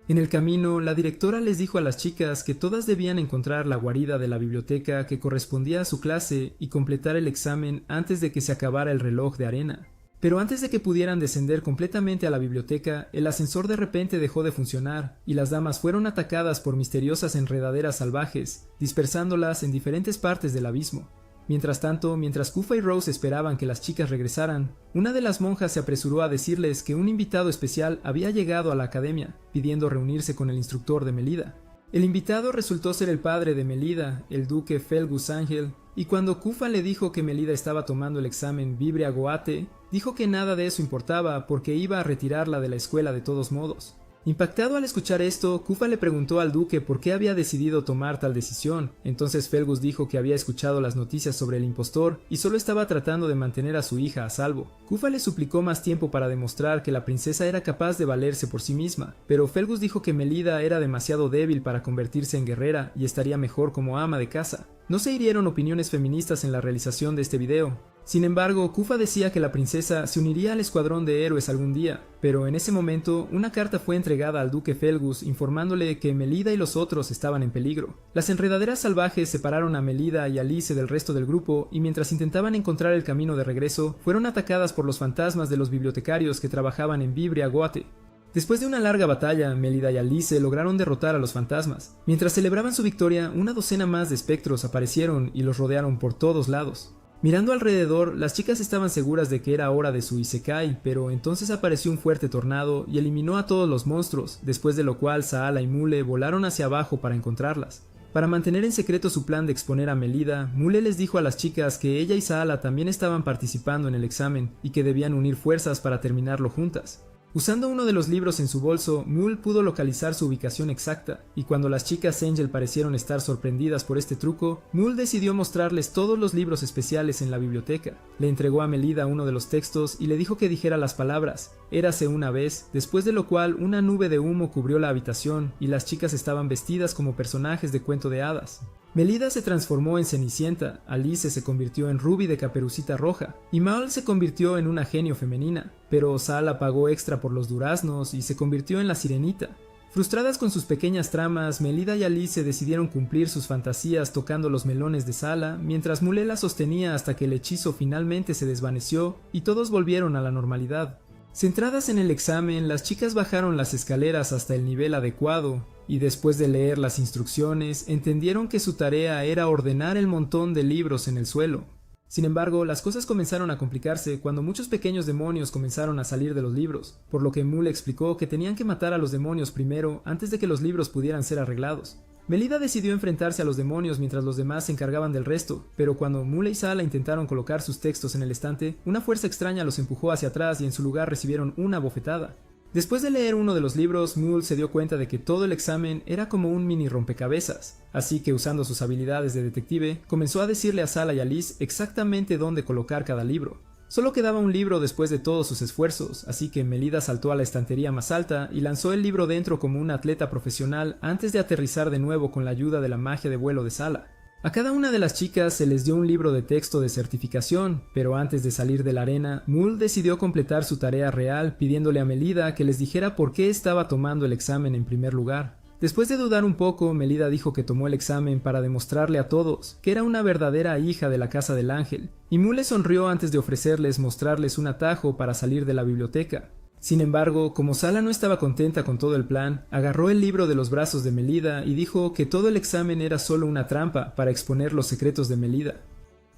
En el camino, la directora les dijo a las chicas que todas debían encontrar la guarida de la biblioteca que correspondía a su clase y completar el examen antes de que se acabara el reloj de arena. Pero antes de que pudieran descender completamente a la biblioteca, el ascensor de repente dejó de funcionar, y las damas fueron atacadas por misteriosas enredaderas salvajes, dispersándolas en diferentes partes del abismo. Mientras tanto, mientras Kufa y Rose esperaban que las chicas regresaran, una de las monjas se apresuró a decirles que un invitado especial había llegado a la academia, pidiendo reunirse con el instructor de Melida. El invitado resultó ser el padre de Melida, el duque Felgus Ángel, y cuando Kufa le dijo que Melida estaba tomando el examen Vibria Goate, dijo que nada de eso importaba porque iba a retirarla de la escuela de todos modos. Impactado al escuchar esto, Kufa le preguntó al duque por qué había decidido tomar tal decisión. Entonces Felgus dijo que había escuchado las noticias sobre el impostor y solo estaba tratando de mantener a su hija a salvo. Kufa le suplicó más tiempo para demostrar que la princesa era capaz de valerse por sí misma, pero Felgus dijo que Melida era demasiado débil para convertirse en guerrera y estaría mejor como ama de casa. No se hirieron opiniones feministas en la realización de este video. Sin embargo, Kufa decía que la princesa se uniría al escuadrón de héroes algún día, pero en ese momento una carta fue entregada al duque Felgus informándole que Melida y los otros estaban en peligro. Las enredaderas salvajes separaron a Melida y Alice del resto del grupo y mientras intentaban encontrar el camino de regreso, fueron atacadas por los fantasmas de los bibliotecarios que trabajaban en Vibria Goate. Después de una larga batalla, Melida y Alice lograron derrotar a los fantasmas. Mientras celebraban su victoria, una docena más de espectros aparecieron y los rodearon por todos lados. Mirando alrededor, las chicas estaban seguras de que era hora de su isekai, pero entonces apareció un fuerte tornado y eliminó a todos los monstruos, después de lo cual Saala y Mule volaron hacia abajo para encontrarlas. Para mantener en secreto su plan de exponer a Melida, Mule les dijo a las chicas que ella y Saala también estaban participando en el examen y que debían unir fuerzas para terminarlo juntas. Usando uno de los libros en su bolso, Mule pudo localizar su ubicación exacta, y cuando las chicas Angel parecieron estar sorprendidas por este truco, Mule decidió mostrarles todos los libros especiales en la biblioteca. Le entregó a Melida uno de los textos y le dijo que dijera las palabras «Érase una vez», después de lo cual una nube de humo cubrió la habitación y las chicas estaban vestidas como personajes de cuento de hadas. Melida se transformó en Cenicienta, Alice se convirtió en Ruby de Caperucita Roja, y Maul se convirtió en una genio femenina, pero Saala pagó extra por los duraznos y se convirtió en la Sirenita. Frustradas con sus pequeñas tramas, Melida y Alice decidieron cumplir sus fantasías tocando los melones de Saala, mientras Mule la sostenía hasta que el hechizo finalmente se desvaneció y todos volvieron a la normalidad. Centradas en el examen, las chicas bajaron las escaleras hasta el nivel adecuado, y después de leer las instrucciones, entendieron que su tarea era ordenar el montón de libros en el suelo. Sin embargo, las cosas comenzaron a complicarse cuando muchos pequeños demonios comenzaron a salir de los libros, por lo que Mu le explicó que tenían que matar a los demonios primero antes de que los libros pudieran ser arreglados. Melida decidió enfrentarse a los demonios mientras los demás se encargaban del resto, pero cuando Mule y Sala intentaron colocar sus textos en el estante, una fuerza extraña los empujó hacia atrás y en su lugar recibieron una bofetada. Después de leer uno de los libros, Mule se dio cuenta de que todo el examen era como un mini rompecabezas, así que usando sus habilidades de detective, comenzó a decirle a Sala y a Liz exactamente dónde colocar cada libro. Solo quedaba un libro después de todos sus esfuerzos, así que Melida saltó a la estantería más alta y lanzó el libro dentro como un atleta profesional antes de aterrizar de nuevo con la ayuda de la magia de vuelo de Sala. A cada una de las chicas se les dio un libro de texto de certificación, pero antes de salir de la arena, Mule decidió completar su tarea real pidiéndole a Melida que les dijera por qué estaba tomando el examen en primer lugar. Después de dudar un poco, Melida dijo que tomó el examen para demostrarle a todos que era una verdadera hija de la Casa del Ángel, y Mule sonrió antes de ofrecerles mostrarles un atajo para salir de la biblioteca. Sin embargo, como Sala no estaba contenta con todo el plan, agarró el libro de los brazos de Melida y dijo que todo el examen era solo una trampa para exponer los secretos de Melida.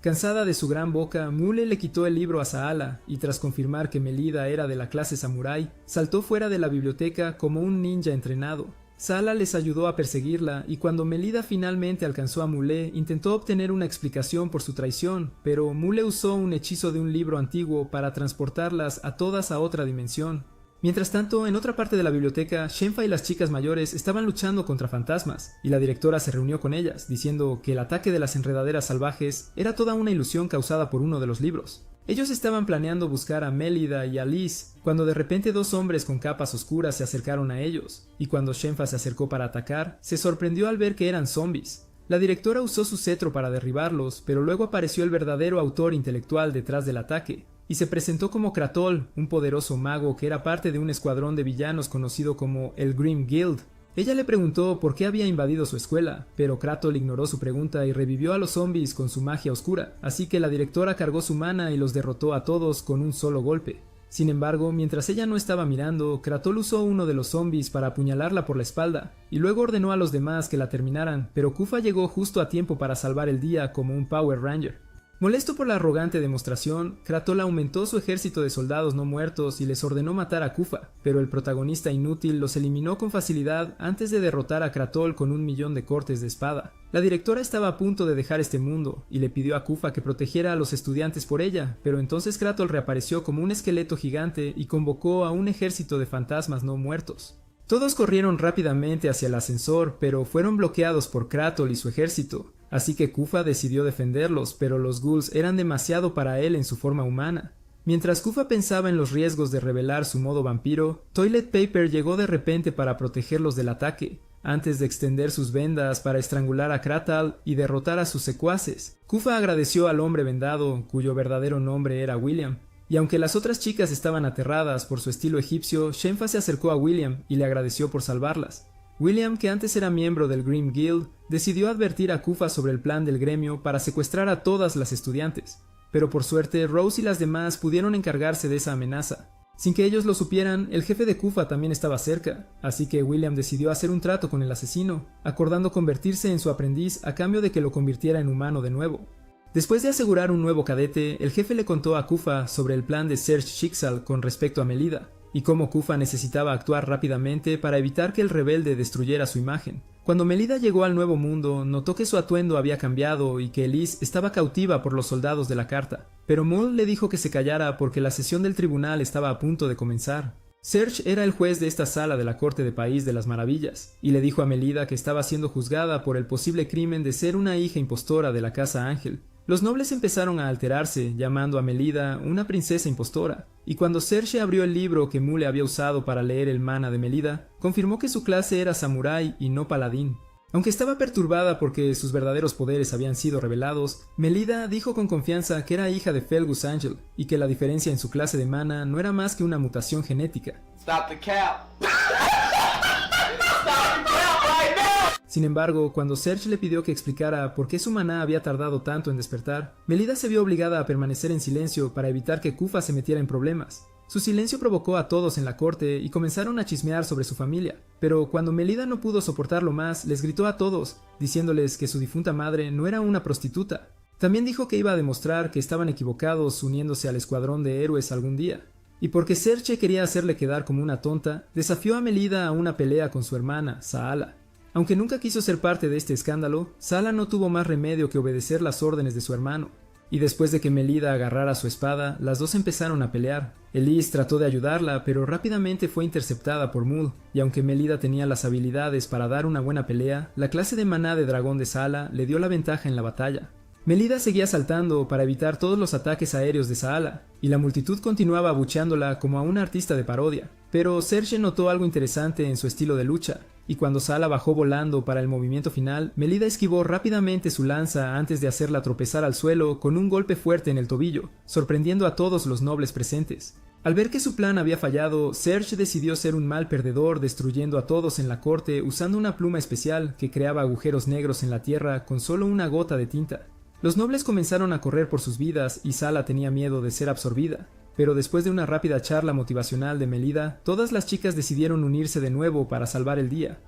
Cansada de su gran boca, Mule le quitó el libro a Saala y tras confirmar que Melida era de la clase samurái, saltó fuera de la biblioteca como un ninja entrenado. Sala les ayudó a perseguirla y cuando Melida finalmente alcanzó a Mule, intentó obtener una explicación por su traición, pero Mule usó un hechizo de un libro antiguo para transportarlas a todas a otra dimensión. Mientras tanto, en otra parte de la biblioteca, Shenfa y las chicas mayores estaban luchando contra fantasmas, y la directora se reunió con ellas, diciendo que el ataque de las enredaderas salvajes era toda una ilusión causada por uno de los libros. Ellos estaban planeando buscar a Melida y a Liz, cuando de repente dos hombres con capas oscuras se acercaron a ellos, y cuando Shenfa se acercó para atacar, se sorprendió al ver que eran zombies. La directora usó su cetro para derribarlos, pero luego apareció el verdadero autor intelectual detrás del ataque, y se presentó como Kratol, un poderoso mago que era parte de un escuadrón de villanos conocido como el Grim Guild. Ella le preguntó por qué había invadido su escuela, pero Kratol ignoró su pregunta y revivió a los zombies con su magia oscura, así que la directora cargó su mana y los derrotó a todos con un solo golpe. Sin embargo, mientras ella no estaba mirando, Kratol usó uno de los zombies para apuñalarla por la espalda, y luego ordenó a los demás que la terminaran, pero Kufa llegó justo a tiempo para salvar el día como un Power Ranger. Molesto por la arrogante demostración, Kratol aumentó su ejército de soldados no muertos y les ordenó matar a Kufa, pero el protagonista inútil los eliminó con facilidad antes de derrotar a Kratol con 1.000.000 de cortes de espada. La directora estaba a punto de dejar este mundo, y le pidió a Kufa que protegiera a los estudiantes por ella, pero entonces Kratol reapareció como un esqueleto gigante y convocó a un ejército de fantasmas no muertos. Todos corrieron rápidamente hacia el ascensor, pero fueron bloqueados por Kratol y su ejército. Así que Kufa decidió defenderlos, pero los ghouls eran demasiado para él en su forma humana. Mientras Kufa pensaba en los riesgos de revelar su modo vampiro, Toilet Paper llegó de repente para protegerlos del ataque, antes de extender sus vendas para estrangular a Kratol y derrotar a sus secuaces. Kufa agradeció al hombre vendado, cuyo verdadero nombre era William. Y aunque las otras chicas estaban aterradas por su estilo egipcio, Shenfa se acercó a William y le agradeció por salvarlas. William, que antes era miembro del Grim Guild, decidió advertir a Kufa sobre el plan del gremio para secuestrar a todas las estudiantes, pero por suerte Rose y las demás pudieron encargarse de esa amenaza. Sin que ellos lo supieran, el jefe de Kufa también estaba cerca, así que William decidió hacer un trato con el asesino, acordando convertirse en su aprendiz a cambio de que lo convirtiera en humano de nuevo. Después de asegurar un nuevo cadete, el jefe le contó a Kufa sobre el plan de Serge Schicksal con respecto a Melida, y cómo Kufa necesitaba actuar rápidamente para evitar que el rebelde destruyera su imagen. Cuando Melida llegó al Nuevo Mundo, notó que su atuendo había cambiado y que Liz estaba cautiva por los soldados de la carta, pero Mole le dijo que se callara porque la sesión del tribunal estaba a punto de comenzar. Serge era el juez de esta sala de la Corte de País de las Maravillas, y le dijo a Melida que estaba siendo juzgada por el posible crimen de ser una hija impostora de la Casa Ángel. Los nobles empezaron a alterarse, llamando a Melida una princesa impostora, y cuando Serge abrió el libro que Mule había usado para leer el mana de Melida, confirmó que su clase era samurái y no paladín. Aunque estaba perturbada porque sus verdaderos poderes habían sido revelados, Melida dijo con confianza que era hija de Felgus Angel, y que la diferencia en su clase de mana no era más que una mutación genética. Stop the cap. Sin embargo, cuando Serge le pidió que explicara por qué su maná había tardado tanto en despertar, Melida se vio obligada a permanecer en silencio para evitar que Kufa se metiera en problemas. Su silencio provocó a todos en la corte y comenzaron a chismear sobre su familia, pero cuando Melida no pudo soportarlo más, les gritó a todos, diciéndoles que su difunta madre no era una prostituta. También dijo que iba a demostrar que estaban equivocados uniéndose al escuadrón de héroes algún día. Y porque Serche quería hacerle quedar como una tonta, desafió a Melida a una pelea con su hermana, Saala. Aunque nunca quiso ser parte de este escándalo, Saala no tuvo más remedio que obedecer las órdenes de su hermano. Y después de que Melida agarrara su espada, las dos empezaron a pelear. Elise trató de ayudarla, pero rápidamente fue interceptada por Mud, y aunque Melida tenía las habilidades para dar una buena pelea, la clase de maná de dragón de Saala le dio la ventaja en la batalla. Melida seguía saltando para evitar todos los ataques aéreos de Saala, y la multitud continuaba abucheándola como a una artista de parodia. Pero Serge notó algo interesante en su estilo de lucha, y cuando Saala bajó volando para el movimiento final, Melida esquivó rápidamente su lanza antes de hacerla tropezar al suelo con un golpe fuerte en el tobillo, sorprendiendo a todos los nobles presentes. Al ver que su plan había fallado, Serge decidió ser un mal perdedor, destruyendo a todos en la corte usando una pluma especial que creaba agujeros negros en la tierra con solo una gota de tinta. Los nobles comenzaron a correr por sus vidas y Saala tenía miedo de ser absorbida, pero después de una rápida charla motivacional de Melida, todas las chicas decidieron unirse de nuevo para salvar el día.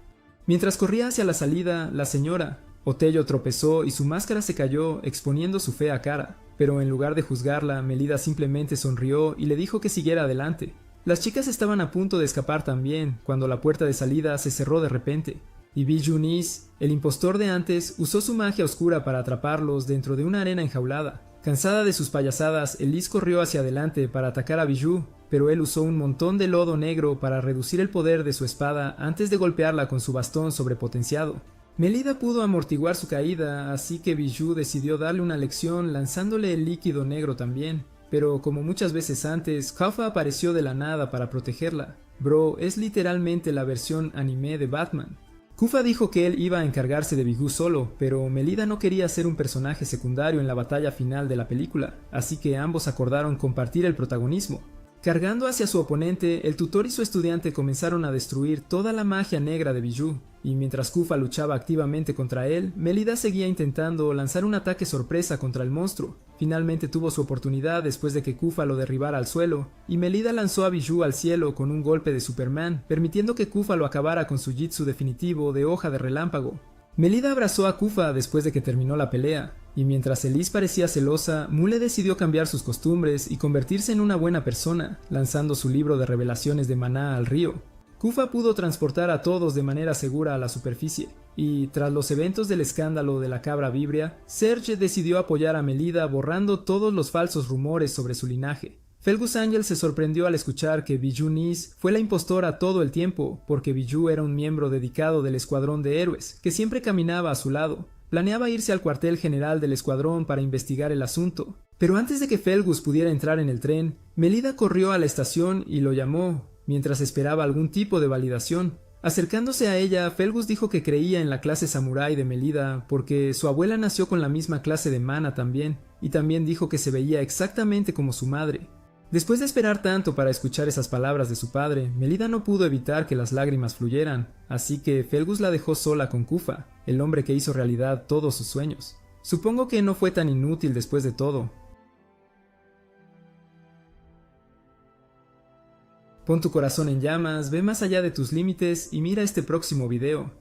Mientras corría hacia la salida, la señora Otello tropezó y su máscara se cayó, exponiendo su fea cara, pero en lugar de juzgarla, Melida simplemente sonrió y le dijo que siguiera adelante. Las chicas estaban a punto de escapar también, cuando la puerta de salida se cerró de repente. Y Bijou Nis, el impostor de antes, usó su magia oscura para atraparlos dentro de una arena enjaulada. Cansada de sus payasadas, Elise corrió hacia adelante para atacar a Bijou, pero él usó un montón de lodo negro para reducir el poder de su espada antes de golpearla con su bastón sobrepotenciado. Melida pudo amortiguar su caída, así que Bijou decidió darle una lección lanzándole el líquido negro también. Pero como muchas veces antes, Kafka apareció de la nada para protegerla. Bro, es literalmente la versión anime de Batman. Kufa dijo que él iba a encargarse de Bijou solo, pero Melida no quería ser un personaje secundario en la batalla final de la película, así que ambos acordaron compartir el protagonismo. Cargando hacia su oponente, el tutor y su estudiante comenzaron a destruir toda la magia negra de Bijou, y mientras Kufa luchaba activamente contra él, Melida seguía intentando lanzar un ataque sorpresa contra el monstruo. Finalmente tuvo su oportunidad después de que Kufa lo derribara al suelo, y Melida lanzó a Bijou al cielo con un golpe de Superman, permitiendo que Kufa lo acabara con su jutsu definitivo de hoja de relámpago. Melida abrazó a Kufa después de que terminó la pelea, y mientras Elise parecía celosa, Mule decidió cambiar sus costumbres y convertirse en una buena persona, lanzando su libro de revelaciones de maná al río. Kufa pudo transportar a todos de manera segura a la superficie, y tras los eventos del escándalo de la cabra vibria, Serge decidió apoyar a Melida borrando todos los falsos rumores sobre su linaje. Felgus Angel se sorprendió al escuchar que Bijou Nis fue la impostora todo el tiempo, porque Bijou era un miembro dedicado del escuadrón de héroes, que siempre caminaba a su lado. Planeaba irse al cuartel general del escuadrón para investigar el asunto. Pero antes de que Felgus pudiera entrar en el tren, Melida corrió a la estación y lo llamó, mientras esperaba algún tipo de validación. Acercándose a ella, Felgus dijo que creía en la clase samurái de Melida porque su abuela nació con la misma clase de mana también, y también dijo que se veía exactamente como su madre. Después de esperar tanto para escuchar esas palabras de su padre, Melida no pudo evitar que las lágrimas fluyeran, así que Felgus la dejó sola con Kufa, el hombre que hizo realidad todos sus sueños. Supongo que no fue tan inútil después de todo. Pon tu corazón en llamas, ve más allá de tus límites y mira este próximo video.